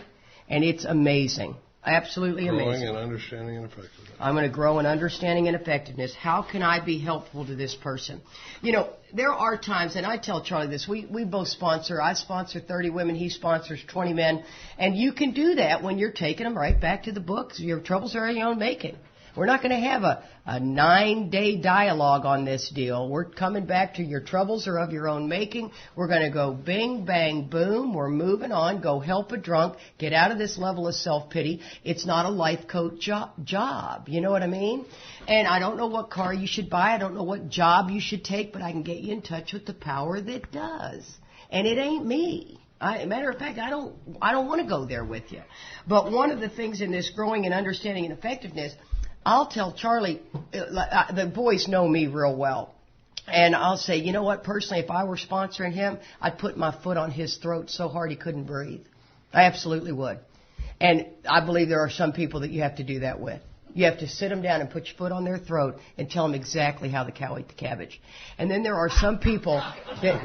and it's amazing. Absolutely amazing. Growing in understanding and effectiveness. I'm going to grow in understanding and effectiveness. How can I be helpful to this person? There are times, and I tell Charlie this, we both sponsor. I sponsor 30 women. He sponsors 20 men. And you can do that when you're taking them right back to the books. Your troubles are your own making. We're not going to have a 9-day dialogue on this deal. We're coming back to your troubles are of your own making. We're going to go bing, bang, boom. We're moving on. Go help a drunk. Get out of this level of self-pity. It's not a life coach job. You know what I mean? And I don't know what car you should buy. I don't know what job you should take, but I can get you in touch with the power that does. And it ain't me. Matter of fact, I don't want to go there with you. But one of the things in this growing and understanding and effectiveness, I'll tell Charlie, the boys know me real well. And I'll say, you know what, personally, if I were sponsoring him, I'd put my foot on his throat so hard he couldn't breathe. I absolutely would. And I believe there are some people that you have to do that with. You have to sit them down and put your foot on their throat and tell them exactly how the cow ate the cabbage. And then there are some people that...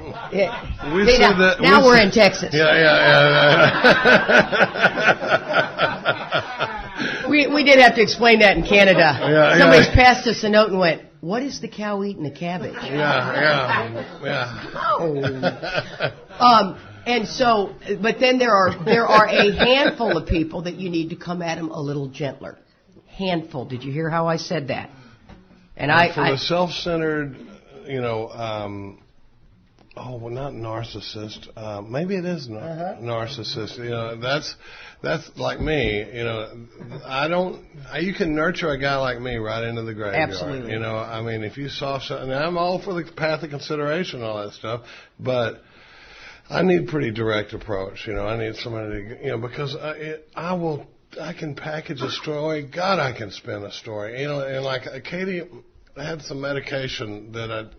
Now we're in Texas. Yeah. We did have to explain that in Canada. Somebody's passed us a note and went, what is the cow eating the cabbage? And so, but then there are a handful of people that you need to come at them a little gentler. Handful. Did you hear how I said that? And for the self-centered, not narcissist. Maybe it is narcissist. That's like me. You can nurture a guy like me right into the graveyard. Absolutely. If you saw something, and I'm all for the path of consideration and all that stuff, but I need pretty direct approach. I need somebody to, because I can package a story. God, I can spin a story. And like Katie had some medication that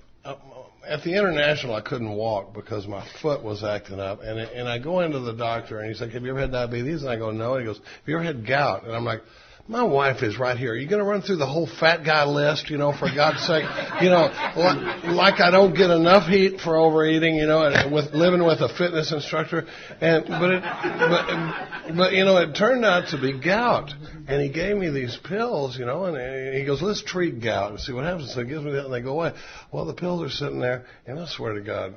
at the International I couldn't walk because my foot was acting up. And I go into the doctor and he's like, have you ever had diabetes? And I go, no. And he goes, have you ever had gout? And I'm like, my wife is right here. Are you going to run through the whole fat guy list, for God's sake? Like I don't get enough heat for overeating, and with living with a fitness instructor. But it turned out to be gout. And he gave me these pills, and he goes, let's treat gout and see what happens. So he gives me that and they go away. Well, the pills are sitting there, and I swear to God,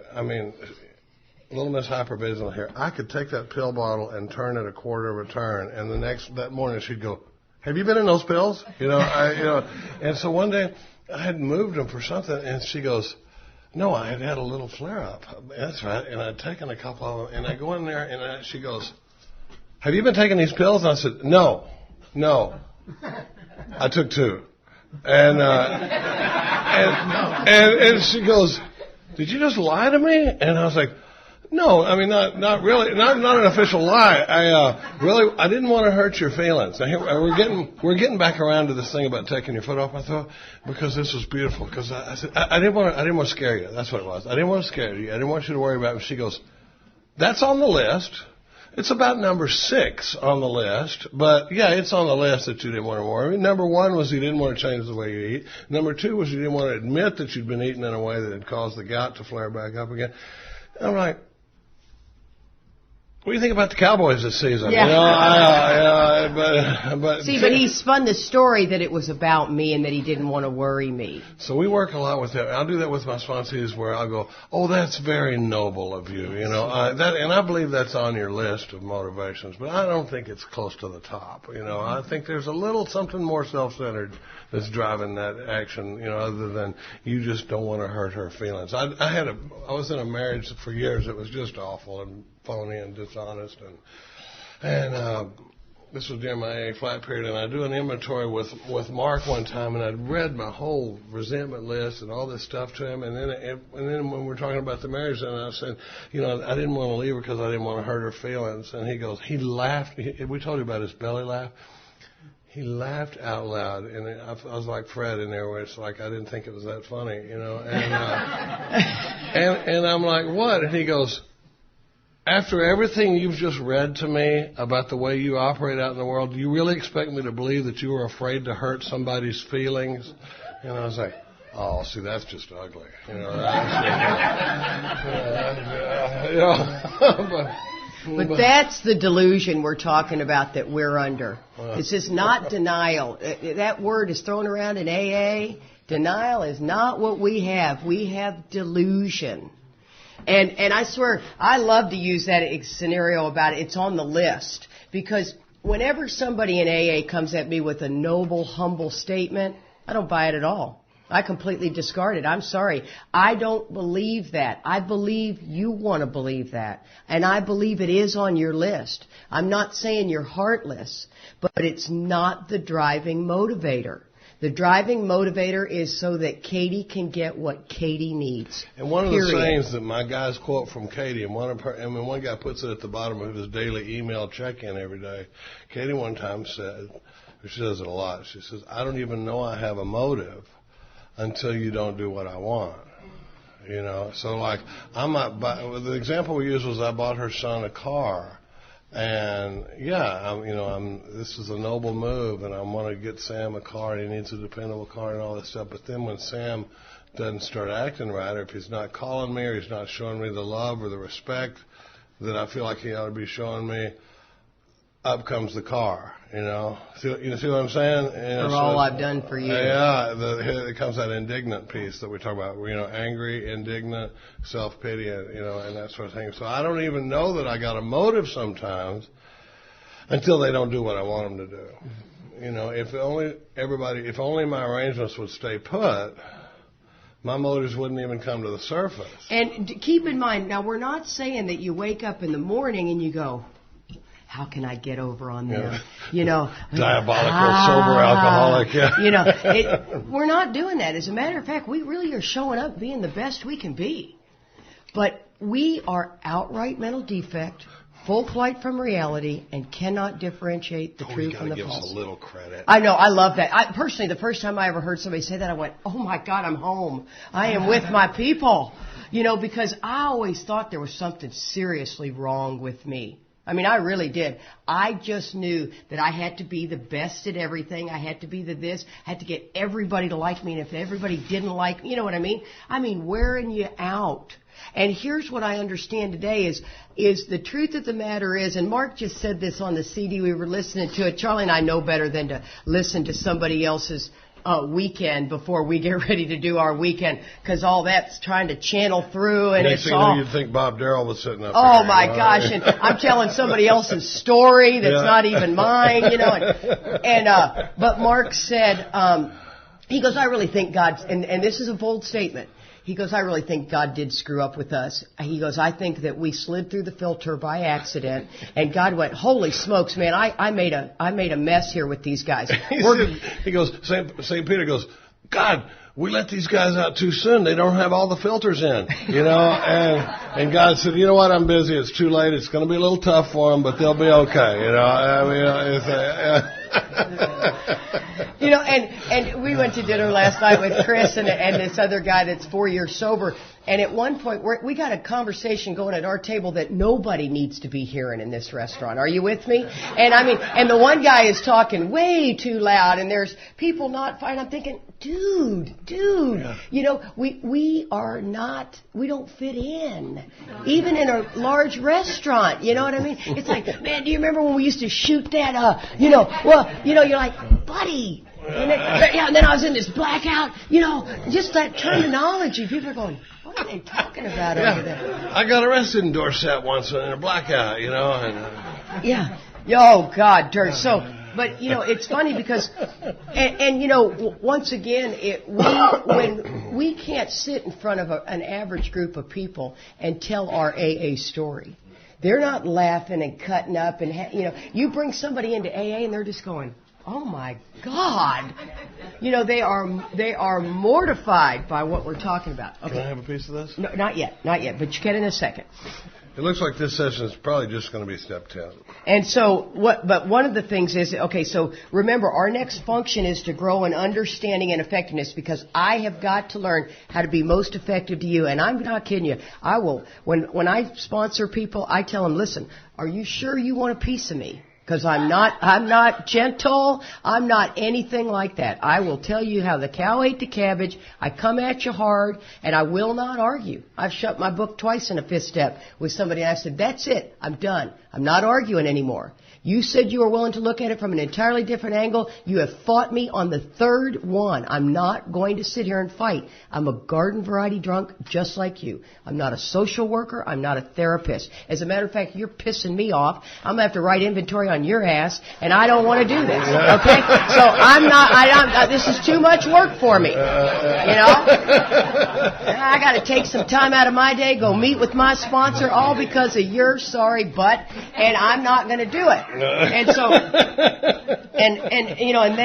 Little Miss Hypervigilant here, I could take that pill bottle and turn it a quarter of a turn, and that morning she'd go, have you been in those pills? And so one day I had moved them for something, and she goes, no, I had a little flare-up. That's right. And I'd taken a couple of them, and I go in there, and she goes, have you been taking these pills? And I said, no. I took 2. And she goes, did you just lie to me? And I was like, no, not really, not an official lie. I didn't want to hurt your feelings. Now, we're getting back around to this thing about taking your foot off my throat because this was beautiful. Because I said I didn't want to scare you. That's what it was. I didn't want to scare you. I didn't want you to worry about it. She goes, that's on the list. It's about number 6 on the list, but yeah, it's on the list that you didn't want to worry. Number 1 was you didn't want to change the way you eat. Number 2 was you didn't want to admit that you'd been eating in a way that had caused the gout to flare back up again. And I'm like, what do you think about the Cowboys this season? Yeah. But he spun the story that it was about me and that he didn't want to worry me. So we work a lot with that. I'll do that with my sponsees where I'll go, oh, that's very noble of you, and I believe that's on your list of motivations, but I don't think it's close to the top. I think there's a little something more self-centered that's driving that action, other than you just don't want to hurt her feelings. I was in a marriage for years that was just awful and phony and dishonest, and this was during my AA flat period, and I do an inventory with Mark one time, and I'd read my whole resentment list and all this stuff to him, and then when we're talking about the marriage, and I said, I didn't want to leave her because I didn't want to hurt her feelings, and he laughed. We told you about his belly laugh. He laughed out loud, and I was like Fred in there, where it's like I didn't think it was that funny, and I'm like, what? And he goes, after everything you've just read to me about the way you operate out in the world, do you really expect me to believe that you were afraid to hurt somebody's feelings? And I was like, oh, see, that's just ugly. But that's the delusion we're talking about that we're under. It's just not denial. That word is thrown around in AA. Denial is not what we have. We have delusion. And I swear, I love to use that scenario about it. It's on the list. Because whenever somebody in AA comes at me with a noble, humble statement, I don't buy it at all. I completely discard it. I'm sorry. I don't believe that. I believe you want to believe that. And I believe it is on your list. I'm not saying you're heartless, but it's not the driving motivator. The driving motivator is so that Katie can get what Katie needs. And one of the sayings that my guys quote from Katie, and one guy puts it at the bottom of his daily email check-in every day. Katie one time said, she says it a lot, she says, I don't even know I have a motive until you don't do what I want. You know, so like, I might buy, the example we used was I bought her son a car. And this is a noble move, and I want to get Sam a car, and he needs a dependable car and all this stuff. But then when Sam doesn't start acting right, or if he's not calling me, or he's not showing me the love or the respect that I feel like he ought to be showing me, up comes the car. You know, see what I'm saying? For all I've done for you. It comes that indignant piece that we talk about. You know, angry, indignant, self-pity, and that sort of thing. So I don't even know that I got a motive sometimes until they don't do what I want them to do. You know, if only my arrangements would stay put, my motives wouldn't even come to the surface. And keep in mind, now we're not saying that you wake up in the morning and you go, how can I get over on them? You know, diabolical, sober alcoholic. Yeah. You know, we're not doing that. As a matter of fact, we really are showing up being the best we can be. But we are outright mental defect, full flight from reality, and cannot differentiate the true from the false. You got to give us a little credit. I know. I love that. Personally, the first time I ever heard somebody say that, I went, oh, my God, I'm home. I am with my people. You know, because I always thought there was something seriously wrong with me. I mean, I really did. I just knew that I had to be the best at everything. I had to be the this. I had to get everybody to like me. And if everybody didn't like me, you know what I mean? I mean, wearing you out. And here's what I understand today is the truth of the matter is, and Mark just said this on the CD we were listening to it. Charlie and I know better than to listen to somebody else's weekend before we get ready to do our weekend, because all that's trying to channel through, and it's all. You'd think Bob Darrell was sitting up Oh there, my gosh! And I'm telling somebody else's story that's not even mine, you know. But Mark said, he goes, I really think God, and this is a bold statement. He goes, I really think God did screw up with us. He goes, I think that we slid through the filter by accident, and God went, holy smokes, man, I made a mess here with these guys. He goes, St. Peter goes, God, we let these guys out too soon. They don't have all the filters in, you know. And God said, you know what? I'm busy. It's too late. It's going to be a little tough for them, but they'll be okay, you know. I mean, you know, and we went to dinner last night with Chris and this other guy that's 4 years sober. And at one point, we got a conversation going at our table that nobody needs to be hearing in this restaurant. Are you with me? And I mean, and the one guy is talking way too loud, and there's people not fine. I'm thinking, dude, yeah. You know, we don't fit in, even in a large restaurant. You know what I mean? It's like, man, do you remember when we used to shoot that? You're like, buddy. And then I was in this blackout. You know, just that terminology. People are going, what are they talking about over there? I got arrested in Dorset once in a blackout, you know. Yeah. Oh, God, Dirk. So, but, you know, it's funny because, and you know, once again, when we can't sit in front of an average group of people and tell our AA story. They're not laughing and cutting up and, you know, you bring somebody into AA and they're just going, oh my God! You know, they are mortified by what we're talking about. Okay. Can I have a piece of this? No, not yet, but you get in a second. It looks like this session is probably just going to be step 10. And so but one of the things is, okay, so remember, our next function is to grow in understanding and effectiveness, because I have got to learn how to be most effective to you. And I'm not kidding you. I will, when I sponsor people, I tell them, listen, are you sure you want a piece of me? Because I'm not gentle. I'm not anything like that. I will tell you how the cow ate the cabbage. I come at you hard, and I will not argue. I've shut my book twice in a fifth step with somebody, and I said, that's it. I'm done. I'm not arguing anymore. You said you were willing to look at it from an entirely different angle. You have fought me on the third one. I'm not going to sit here and fight. I'm a garden variety drunk just like you. I'm not a social worker. I'm not a therapist. As a matter of fact, you're pissing me off. I'm going to have to write inventory on on your ass, and I don't want to do this. Okay? So this is too much work for me. You know? I got to take some time out of my day, go meet with my sponsor, all because of your sorry butt, and I'm not going to do it. And so, and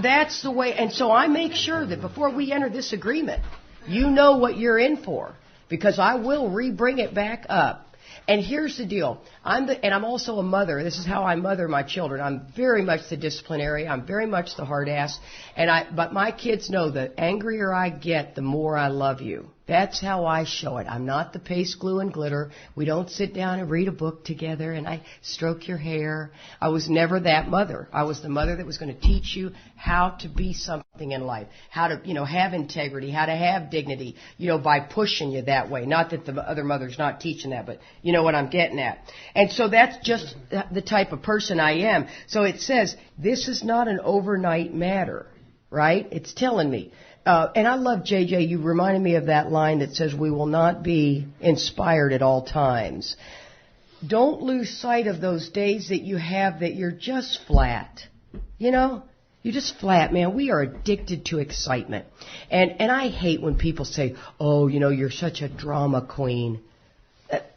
that's the way. And so I make sure that before we enter this agreement, you know what you're in for, because I will re-bring it back up. And here's the deal. I'm also a mother. This is how I mother my children. I'm very much the disciplinary. I'm very much the hard ass. But my kids know the angrier I get, the more I love you. That's how I show it. I'm not the paste, glue, and glitter. We don't sit down and read a book together and I stroke your hair. I was never that mother. I was the mother that was going to teach you how to be something in life, how to, have integrity, how to have dignity, by pushing you that way. Not that the other mother's not teaching that, but you know what I'm getting at. And so that's just the type of person I am. So it says, this is not an overnight matter, right? It's telling me. And I love, JJ, you reminded me of that line that says, we will not be inspired at all times. Don't lose sight of those days that you have that you're just flat. You're just flat, man. We are addicted to excitement. And I hate when people say, oh, you're such a drama queen.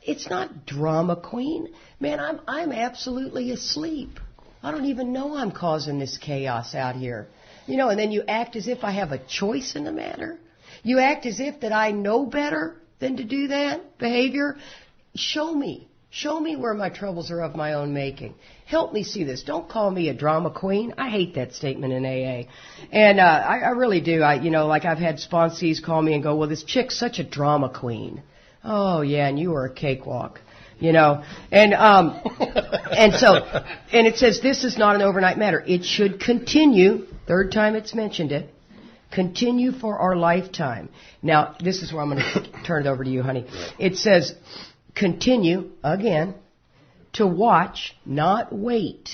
It's not drama queen. Man, I'm absolutely asleep. I don't even know I'm causing this chaos out here. And then you act as if I have a choice in the matter. You act as if that I know better than to do that behavior. Show me where my troubles are of my own making. Help me see this. Don't call me a drama queen. I hate that statement in AA. And I really do. Like I've had sponsees call me and go, well, this chick's such a drama queen. Oh, yeah, and you are a cakewalk. And it says this is not an overnight matter. It should continue. Third time it's mentioned it. Continue for our lifetime. Now, this is where I'm going to turn it over to you, honey. It says, continue, again, to watch, not wait.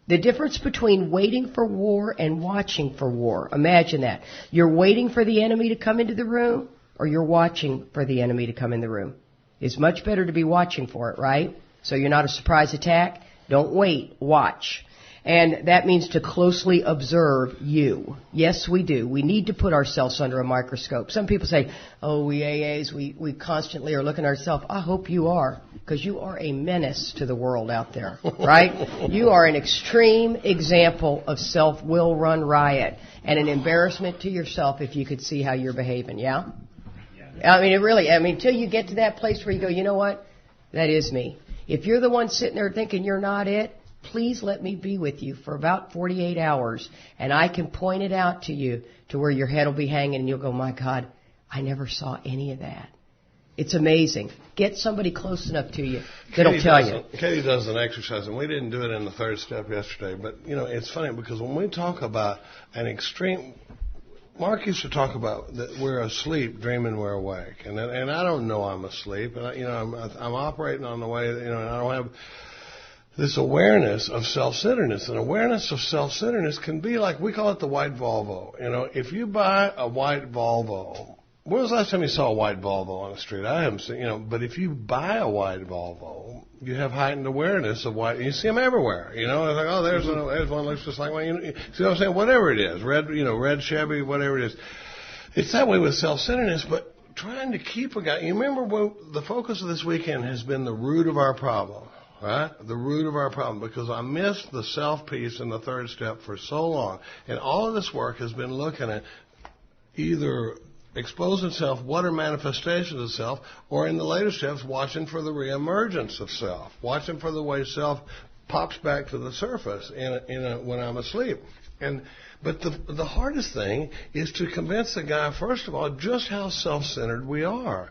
The difference between waiting for war and watching for war. Imagine that. You're waiting for the enemy to come into the room, or you're watching for the enemy to come in the room. It's much better to be watching for it, right? So you're not a surprise attack. Don't wait. Watch. And that means to closely observe you. Yes, we do. We need to put ourselves under a microscope. Some people say, oh, we AAs, we constantly are looking at ourselves. I hope you are, because you are a menace to the world out there, right? You are an extreme example of self-will run riot and an embarrassment to yourself if you could see how you're behaving, yeah? Until you get to that place where you go, you know what? That is me. If you're the one sitting there thinking you're not it, please let me be with you for about 48 hours, and I can point it out to you to where your head will be hanging, and you'll go, my God, I never saw any of that. It's amazing. Get somebody close enough to you that'll tell you. Katie does an exercise, and we didn't do it in the third step yesterday, but, it's funny because when we talk about an extreme... Mark used to talk about that we're asleep, dreaming we're awake, and I don't know I'm asleep, and I'm operating on the way, and I don't have this awareness of self-centeredness. And awareness of self-centeredness can be like, we call it the white Volvo. If you buy a white Volvo, when was the last time you saw a white Volvo on the street? I haven't seen, but if you buy a white Volvo, you have heightened awareness of white. You see them everywhere. It's like, oh, there's one that looks just like mine. See what I'm saying? Whatever it is, red Chevy, whatever it is. It's that way with self-centeredness, but trying to keep a guy. You remember when the focus of this weekend has been the root of our problem. Right? The root of our problem, because I missed the self piece in the third step for so long. And all of this work has been looking at either exposing self, what are manifestations of self, or in the later steps, watching for the reemergence of self, watching for the way self pops back to the surface when I'm asleep. But the hardest thing is to convince the guy, first of all, just how self-centered we are.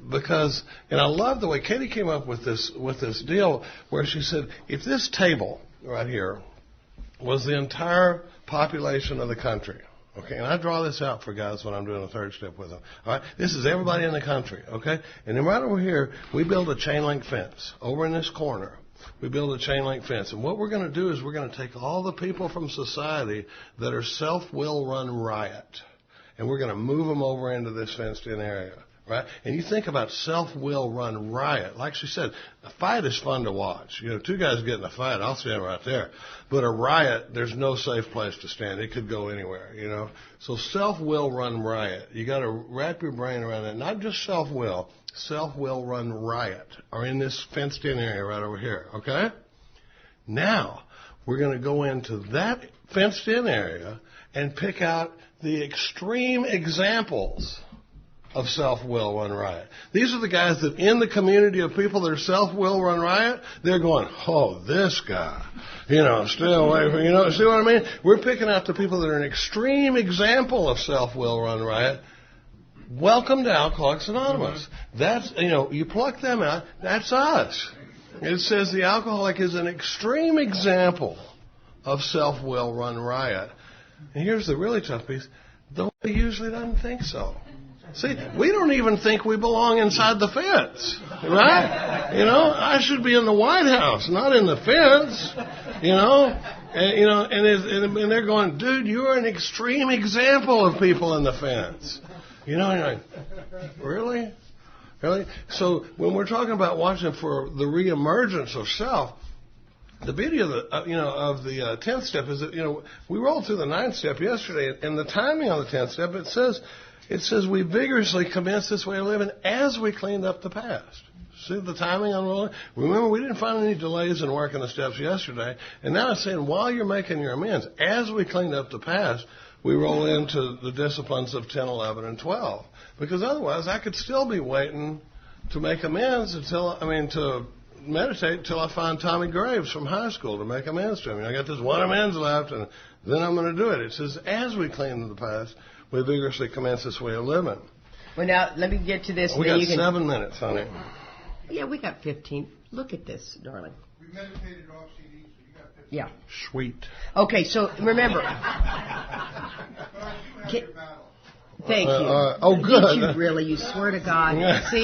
Because I love the way Katie came up with this deal where she said, if this table right here was the entire population of the country, okay, and I draw this out for guys when I'm doing a third step with them, all right, this is everybody in the country, okay, and then right over here, we build a chain link fence. Over in this corner, we build a chain link fence. And what we're going to do is we're going to take all the people from society that are self-will run riot, and we're going to move them over into this fenced-in area. right? And you think about self-will run riot. Like she said, a fight is fun to watch. You know, two guys get in a fight, I'll stand right there. But a riot, there's no safe place to stand. It could go anywhere, you know. So self-will run riot. You got to wrap your brain around it. Not just self-will. Self-will run riot. Or in this fenced-in area right over here, okay? Now, we're going to go into that fenced-in area and pick out the extreme examples of self-will run riot. These are the guys that in the community of people that are self-will run riot, they're going, oh, this guy, you know, stay away from, you know, see what I mean? We're picking out the people that are an extreme example of self-will run riot. Welcome to Alcoholics Anonymous. That's, you know, you pluck them out, that's us. It says the alcoholic is an extreme example of self-will run riot. And here's the really tough piece. The Holy usually doesn't think so. See, we don't even think we belong inside the fence, right? You know, I should be in the White House, not in the fence, you know? And they're going, dude, you're an extreme example of people in the fence. You know, and you're like, really? Really? So when we're talking about watching for the reemergence of self, the beauty of the, of the 10th step is that, you know, we rolled through the 9th step yesterday, and the timing on the 10th step, it says we vigorously commence this way of living as we cleaned up the past. See the timing on rolling? Remember, we didn't find any delays in working the steps yesterday, and now it's saying while you're making your amends, as we cleaned up the past, we roll into the disciplines of 10, 11, and 12. Because otherwise, I could still be waiting to make amends to meditate till I find Tommy Graves from high school to make amends to him. I got this one amends left, and then I'm going to do it. It says, as we clean the past, we vigorously commence this way of living. Well, now, let me get to this. We got 7 minutes, honey. Yeah, we got 15. Look at this, darling. We meditated off CD, so you got 15. Yeah. Sweet. Okay, so remember. Thank you. Good. Did you really? You swear to God. Yeah. See,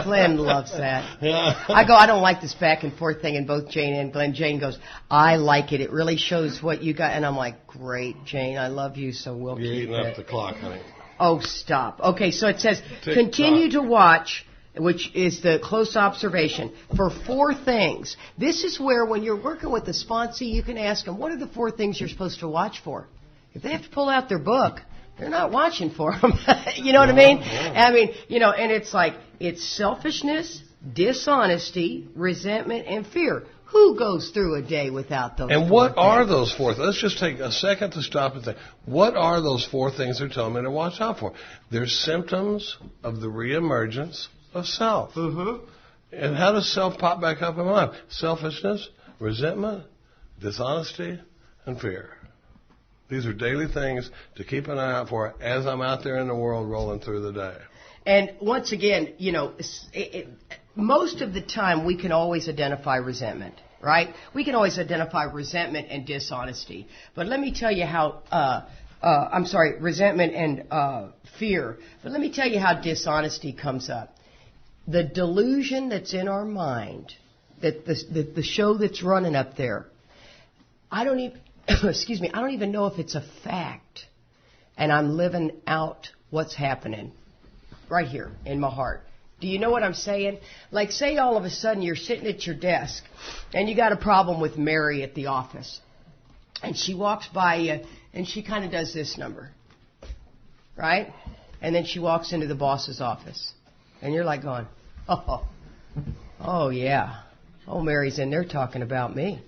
Glenn loves that. Yeah. I don't like this back and forth thing, and both Jane and Glenn. Jane goes, I like it. It really shows what you got. And I'm like, great, Jane. I love you, so we'll You're keep eating it. up the clock, honey. Oh, stop. Okay, so it says, Tick continue tock. to watch, which is the close observation, for 4 things. This is where when you're working with the sponsee, you can ask them, what are the 4 things you're supposed to watch for? If they have to pull out their book, they're not watching for them. You know what I mean? Yeah. I mean, you know, and it's like, it's selfishness, dishonesty, resentment, and fear. Who goes through a day without those? And what are those 4 things? Let's just take a second to stop and think. What are those 4 things they're telling me to watch out for? They're symptoms of the reemergence of self. Mm-hmm. And how does self pop back up in my life? Selfishness, resentment, dishonesty, and fear. These are daily things to keep an eye out for as I'm out there in the world rolling through the day. And once again, you know, most of the time we can always identify resentment, right? We can always identify resentment and dishonesty. But let me tell you how, resentment and fear. But let me tell you how dishonesty comes up. The delusion that's in our mind, that the show that's running up there, I don't even know if it's a fact. And I'm living out what's happening right here in my heart. Do you know what I'm saying? Like, say all of a sudden you're sitting at your desk and you got a problem with Mary at the office. And she walks by you and she kind of does this number. Right? And then she walks into the boss's office. And you're like going, oh yeah. Oh, Mary's in there talking about me.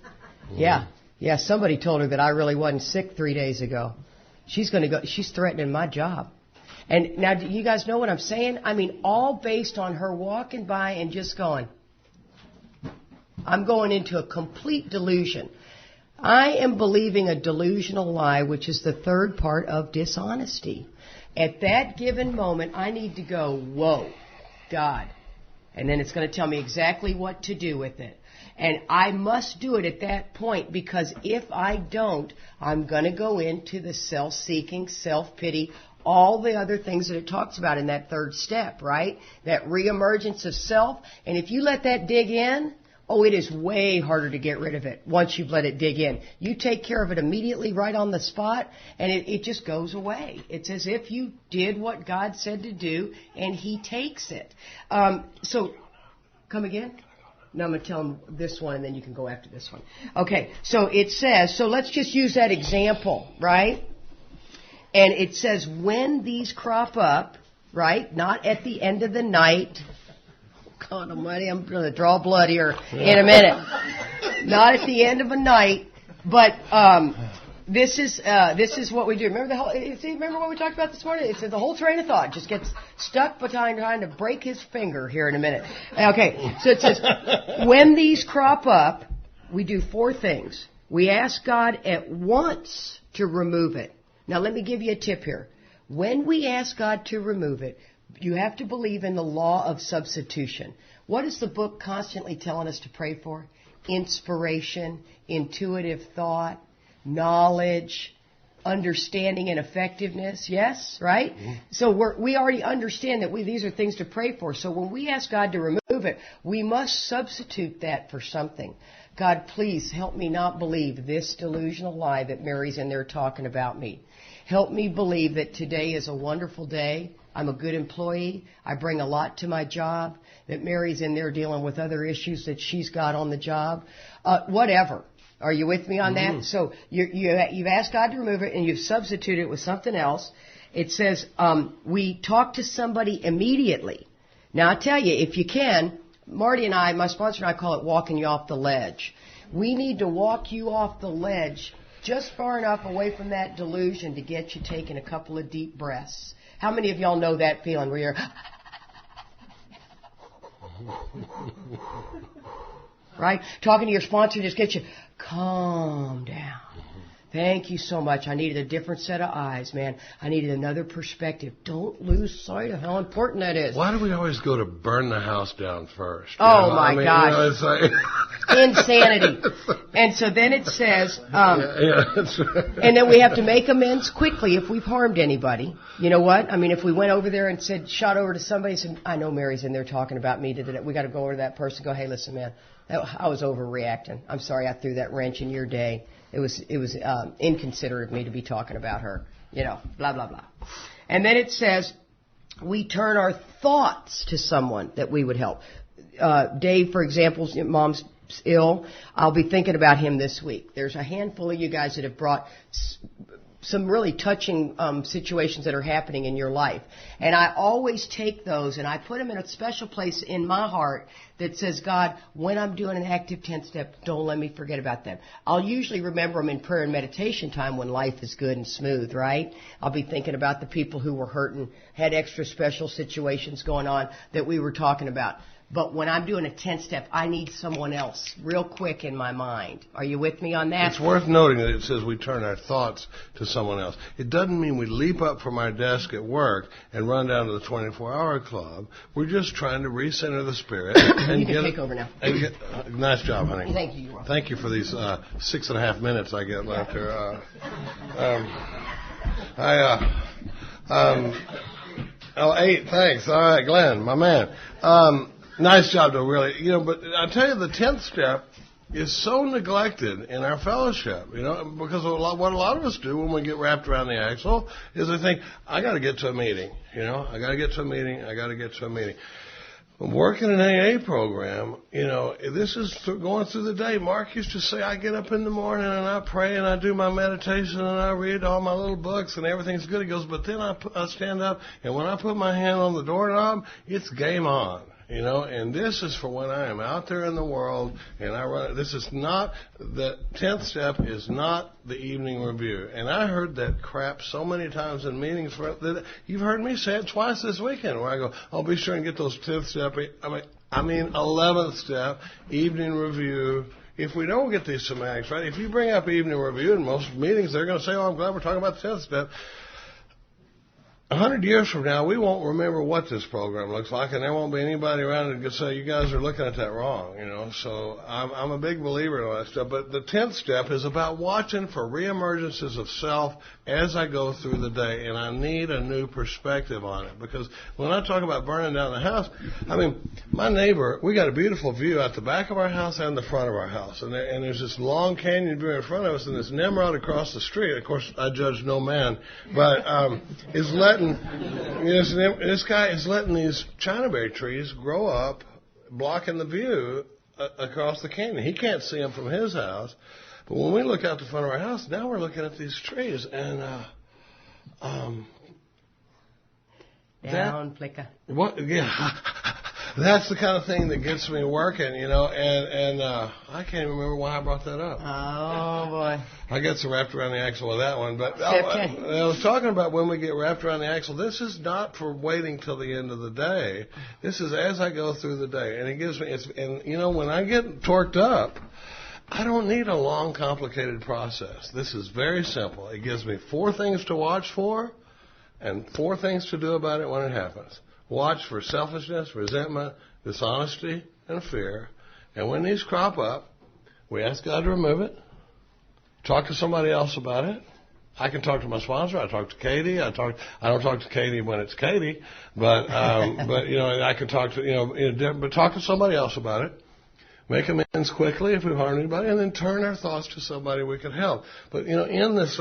Yeah. Yeah, somebody told her that I really wasn't sick 3 days ago. She's going to go. She's threatening my job. And now, do you guys know what I'm saying? I mean, all based on her walking by and just going, I'm going into a complete delusion. I am believing a delusional lie, which is the 3rd part of dishonesty. At that given moment, I need to go, whoa, God. And then it's going to tell me exactly what to do with it. And I must do it at that point, because if I don't, I'm going to go into the self-seeking, self-pity, all the other things that it talks about in that 3rd step, right? That reemergence of self. And if you let that dig in, Oh, it is way harder to get rid of it once you've let it dig in. You take care of it immediately right on the spot, and it just goes away. It's as if you did what God said to do, and He takes it. So, come again? No, I'm going to tell them this one, and then you can go after this one. Okay, so it says, so let's just use that example, right? And it says, when these crop up, right, not at the end of the night. God almighty, I'm going to draw blood here in a minute. Not at the end of a night, but this is what we do. Remember remember what we talked about this morning? It's the whole train of thought just gets stuck behind trying to break his finger here in a minute. Okay, so it says, when these crop up, we do 4 things. We ask God at once to remove it. Now let me give you a tip here. When we ask God to remove it, you have to believe in the law of substitution. What is the book constantly telling us to pray for? Inspiration, intuitive thought, knowledge, understanding, and effectiveness. Yes, right? Mm-hmm. So we already understand that these are things to pray for. So when we ask God to remove it, we must substitute that for something. God, please help me not believe this delusional lie that Mary's in there talking about me. Help me believe that today is a wonderful day. I'm a good employee. I bring a lot to my job. That Mary's in there dealing with other issues that she's got on the job. Whatever. Are you with me on that? So you've asked God to remove it, and you've substituted it with something else. It says we talk to somebody immediately. Now, I tell you, if you can, Marty and I, my sponsor and I call it walking you off the ledge. We need to walk you off the ledge just far enough away from that delusion to get you taking a couple of deep breaths. How many of y'all know that feeling where you're... right? Talking to your sponsor just gets you, calm down. Thank you so much. I needed a different set of eyes, man. I needed another perspective. Don't lose sight of how important that is. Why do we always go to burn the house down first? Oh, my gosh. You know, it's like insanity. And so then it says, that's right. And then we have to make amends quickly if we've harmed anybody. You know what? I mean, if we went over there and shot over to somebody and said, I know Mary's in there talking about me today. We got to go over to that person and go, hey, listen, man, I was overreacting. I'm sorry I threw that wrench in your day. It was inconsiderate of me to be talking about her. You know, blah, blah, blah. And then it says, we turn our thoughts to someone that we would help. Dave, for example, mom's ill. I'll be thinking about him this week. There's a handful of you guys that have brought some really touching situations that are happening in your life. And I always take those and I put them in a special place in my heart that says, God, when I'm doing an active 10th step, don't let me forget about them. I'll usually remember them in prayer and meditation time when life is good and smooth, right? I'll be thinking about the people who were hurting, had extra special situations going on that we were talking about. But when I'm doing a 10th step, I need someone else real quick in my mind. Are you with me on that? It's worth noting that it says we turn our thoughts to someone else. It doesn't mean we leap up from our desk at work and run down to the 24-hour club. We're just trying to recenter the spirit. And you can take over now. Nice job, honey. Thank you. Thank you for these 6.5 minutes I get left here. Oh, 8, thanks. All right, Glenn, my man. Nice job, though, really. You know, but I tell you, the 10th step is so neglected in our fellowship, you know, because what a lot of us do when we get wrapped around the axle is we think, I got to get to a meeting, you know, I got to get to a meeting. Working an AA program, you know, this is going through the day. Mark used to say, I get up in the morning and I pray and I do my meditation and I read all my little books and everything's good. He goes, but then I stand up and when I put my hand on the doorknob, it's game on. You know, and this is for when I am out there in the world and I run. This is not, the 10th step is not the evening review. And I heard that crap so many times in meetings. You've heard me say it twice this weekend where I go, oh, be sure and get those 10th step. I mean 11th step, evening review. If we don't get these somatics right, if you bring up evening review in most meetings, they're going to say, oh, I'm glad we're talking about the 10th step. 100 years from now, we won't remember what this program looks like, and there won't be anybody around that can say, you guys are looking at that wrong, you know. So I'm a big believer in all that stuff. But the 10th step is about watching for reemergences of self as I go through the day, and I need a new perspective on it. Because when I talk about burning down the house, I mean, my neighbor, we got a beautiful view out the back of our house and the front of our house. And there's this long canyon view in front of us, and this Nimrod across the street. Of course, I judge no man, but is letting, this guy is letting these chinaberry trees grow up, blocking the view across the canyon. He can't see them from his house. But when we look out the front of our house, now we're looking at these trees, and down, flicker. What? Yeah, that's the kind of thing that gets me working, you know. And I can't even remember why I brought that up. Oh boy, I get so wrapped around the axle with that one. But Step I was talking about when we get wrapped around the axle. This is not for waiting till the end of the day. This is as I go through the day, and it gives me. And you know, when I get torqued up, I don't need a long, complicated process. This is very simple. It gives me 4 things to watch for and 4 things to do about it when it happens. Watch for selfishness, resentment, dishonesty, and fear. And when these crop up, we ask God to remove it. Talk to somebody else about it. I can talk to my sponsor. I talk to Katie. I don't talk to Katie when it's Katie, but you know, I can talk to but talk to somebody else about it. Make amends quickly if we've harmed anybody, and then turn our thoughts to somebody we can help. But, you know, in this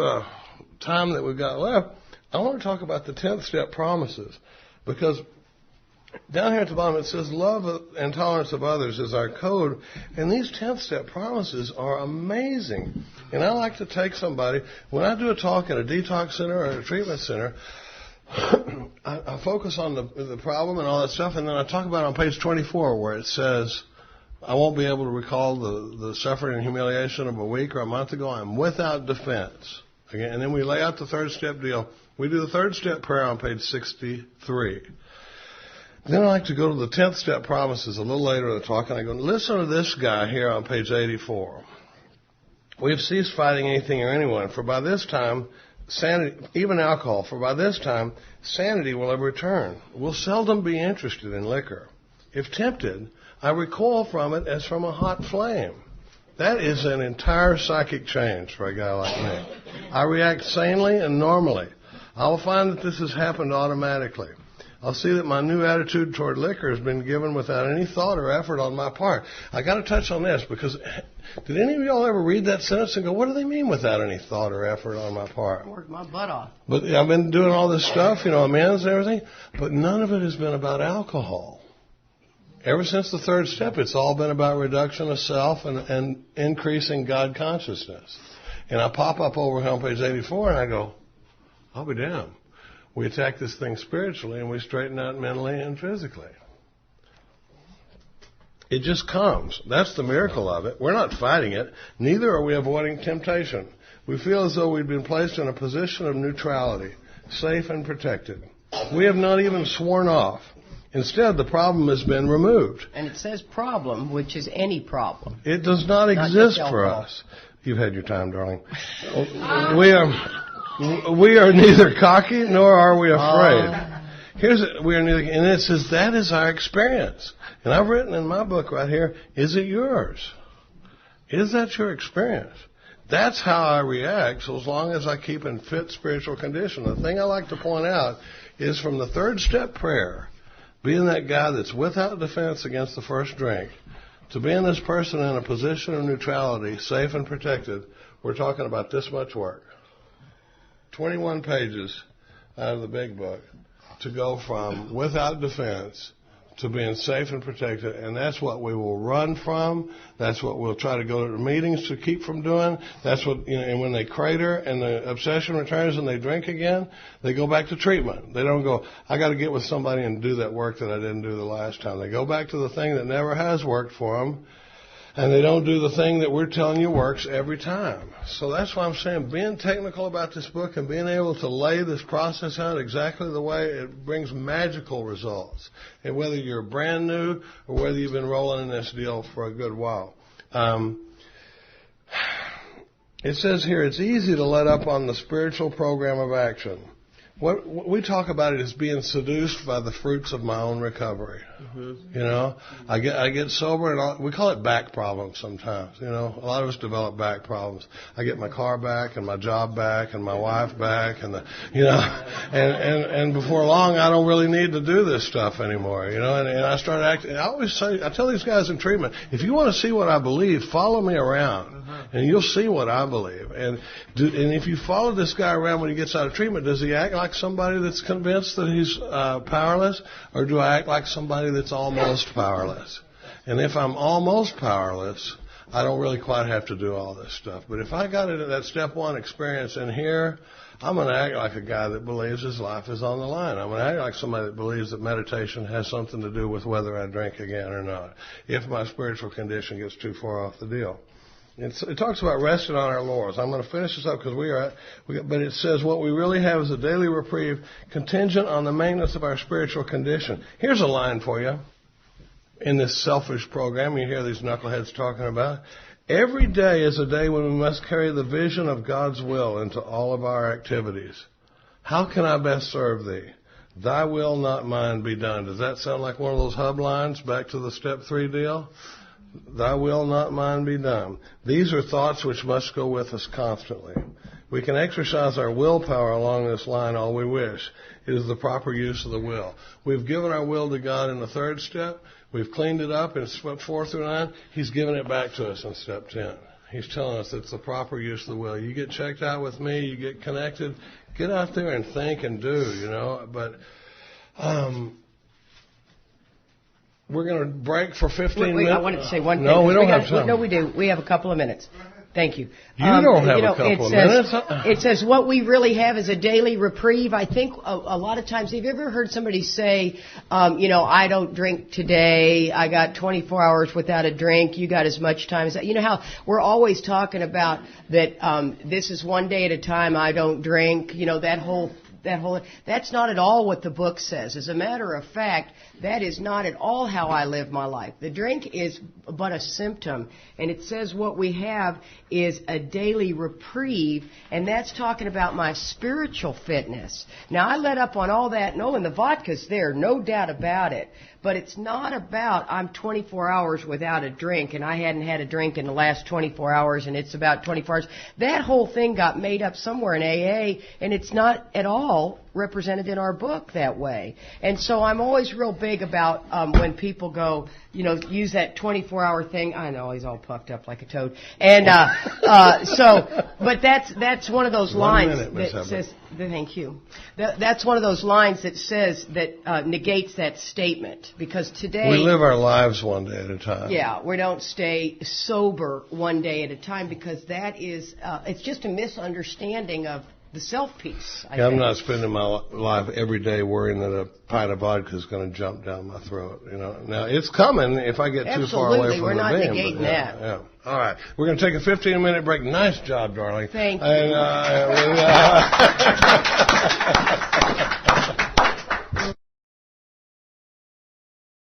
time that we've got left, I want to talk about the 10th step promises. Because down here at the bottom it says love and tolerance of others is our code. And these 10th step promises are amazing. And I like to take somebody, when I do a talk at a detox center or a treatment center, I focus on the problem and all that stuff, and then I talk about it on page 24 where it says, I won't be able to recall the suffering and humiliation of a week or a month ago. I'm without defense. Okay? And then we lay out the 3rd step deal. We do the 3rd step prayer on page 63. Then I like to go to the 10th step promises a little later in the talk, and I go, listen to this guy here on page 84. We have ceased fighting anything or anyone, for by this time, sanity, even alcohol, for by this time, sanity will have returned. We'll seldom be interested in liquor. If tempted, I recoil from it as from a hot flame. That is an entire psychic change for a guy like me. I react sanely and normally. I will find that this has happened automatically. I'll see that my new attitude toward liquor has been given without any thought or effort on my part. I got to touch on this because did any of y'all ever read that sentence and go, what do they mean without any thought or effort on my part? I worked my butt off. But I've been doing all this stuff, you know, amends and everything, but none of it has been about alcohol. Ever since the 3rd step, it's all been about reduction of self and increasing God consciousness. And I pop up over here on page 84 and I go, I'll be damned. We attack this thing spiritually and we straighten out mentally and physically. It just comes. That's the miracle of it. We're not fighting it. Neither are we avoiding temptation. We feel as though we've been placed in a position of neutrality, safe and protected. We have not even sworn off. Instead, the problem has been removed. And it says problem, which is any problem. It does not exist for us. You've had your time, darling. We are neither cocky nor are we afraid. We are neither, and it says that is our experience. And I've written in my book right here, is it yours? Is that your experience? That's how I react, so as long as I keep in fit spiritual condition. The thing I like to point out is from the 3rd step prayer, being that guy that's without defense against the first drink, to being this person in a position of neutrality, safe and protected, we're talking about this much work. 21 pages out of the big book to go from without defense to being safe and protected, and that's what we will run from. That's what we'll try to go to the meetings to keep from doing. That's what, you know, and when they crater and the obsession returns and they drink again, they go back to treatment. They don't go, I got to get with somebody and do that work that I didn't do the last time. They go back to the thing that never has worked for them, and they don't do the thing that we're telling you works every time. So that's why I'm saying being technical about this book and being able to lay this process out exactly the way it brings magical results. And whether you're brand new or whether you've been rolling in this deal for a good while. It says here, it's easy to let up on the spiritual program of action. what we talk about it as being seduced by the fruits of my own recovery. You know, I get sober, and we call it back problems sometimes. You know, a lot of us develop back problems. I get my car back, and my job back, and my wife back, and and before long, I don't really need to do this stuff anymore. You know, and I start acting. I tell these guys in treatment, if you want to see what I believe, follow me around, and you'll see what I believe. And if you follow this guy around when he gets out of treatment, does he act like somebody that's convinced that he's powerless, or do I act like somebody that's almost powerless? And if I'm almost powerless, I don't really quite have to do all this stuff. But if I got into that step one experience in here, I'm going to act like a guy that believes his life is on the line. I'm going to act like somebody that believes that meditation has something to do with whether I drink again or not, if my spiritual condition gets too far off the deal. It talks about resting on our laurels. I'm going to finish this up because but it says what we really have is a daily reprieve contingent on the maintenance of our spiritual condition. Here's a line for you in this selfish program you hear these knuckleheads talking about. Every day is a day when we must carry the vision of God's will into all of our activities. How can I best serve thee? Thy will, not mine, be done. Does that sound like one of those hub lines back to the step 3 deal? Thy will, not mine, be done. These are thoughts which must go with us constantly. We can exercise our willpower along this line all we wish. It is the proper use of the will. We've given our will to God in the 3rd step. We've cleaned it up in step 4 through 9. He's given it back to us in step 10. He's telling us it's the proper use of the will. You get checked out with me, you get connected, get out there and think and do, you know. But we're going to break for 15 minutes. I wanted to say one thing. No, we don't have time. No, we do. We have a couple of minutes. Thank you. You don't have a couple of minutes. It says what we really have is a daily reprieve. I think a lot of times, have you ever heard somebody say, I don't drink today. I got 24 hours without a drink. You got as much time as that. You know how we're always talking about that this is one day at a time. I don't drink. You know, that's not at all what the book says. As a matter of fact, that is not at all how I live my life. The drink is but a symptom, and it says what we have is a daily reprieve, and that's talking about my spiritual fitness. Now, I let up on all that, and the vodka's there, no doubt about it. But it's not about I'm 24 hours without a drink and I hadn't had a drink in the last 24 hours and it's about 24 hours. That whole thing got made up somewhere in AA, and it's not at all represented in our book that way. And so I'm always real big about when people go, use that 24-hour thing. I know, he's all puffed up like a toad. And but that's one of those lines that says, thank you. That's one of those lines that says, that negates that statement. Because today... we live our lives one day at a time. Yeah, we don't stay sober one day at a time, because that is, it's just a misunderstanding of the self-peace. I'm not spending my life every day worrying that a pint of vodka is going to jump down my throat. Now it's coming if I get too far away from the beam. We're not negating that. Yeah. All right, we're going to take a 15-minute break. Nice job, darling. Thank you. And,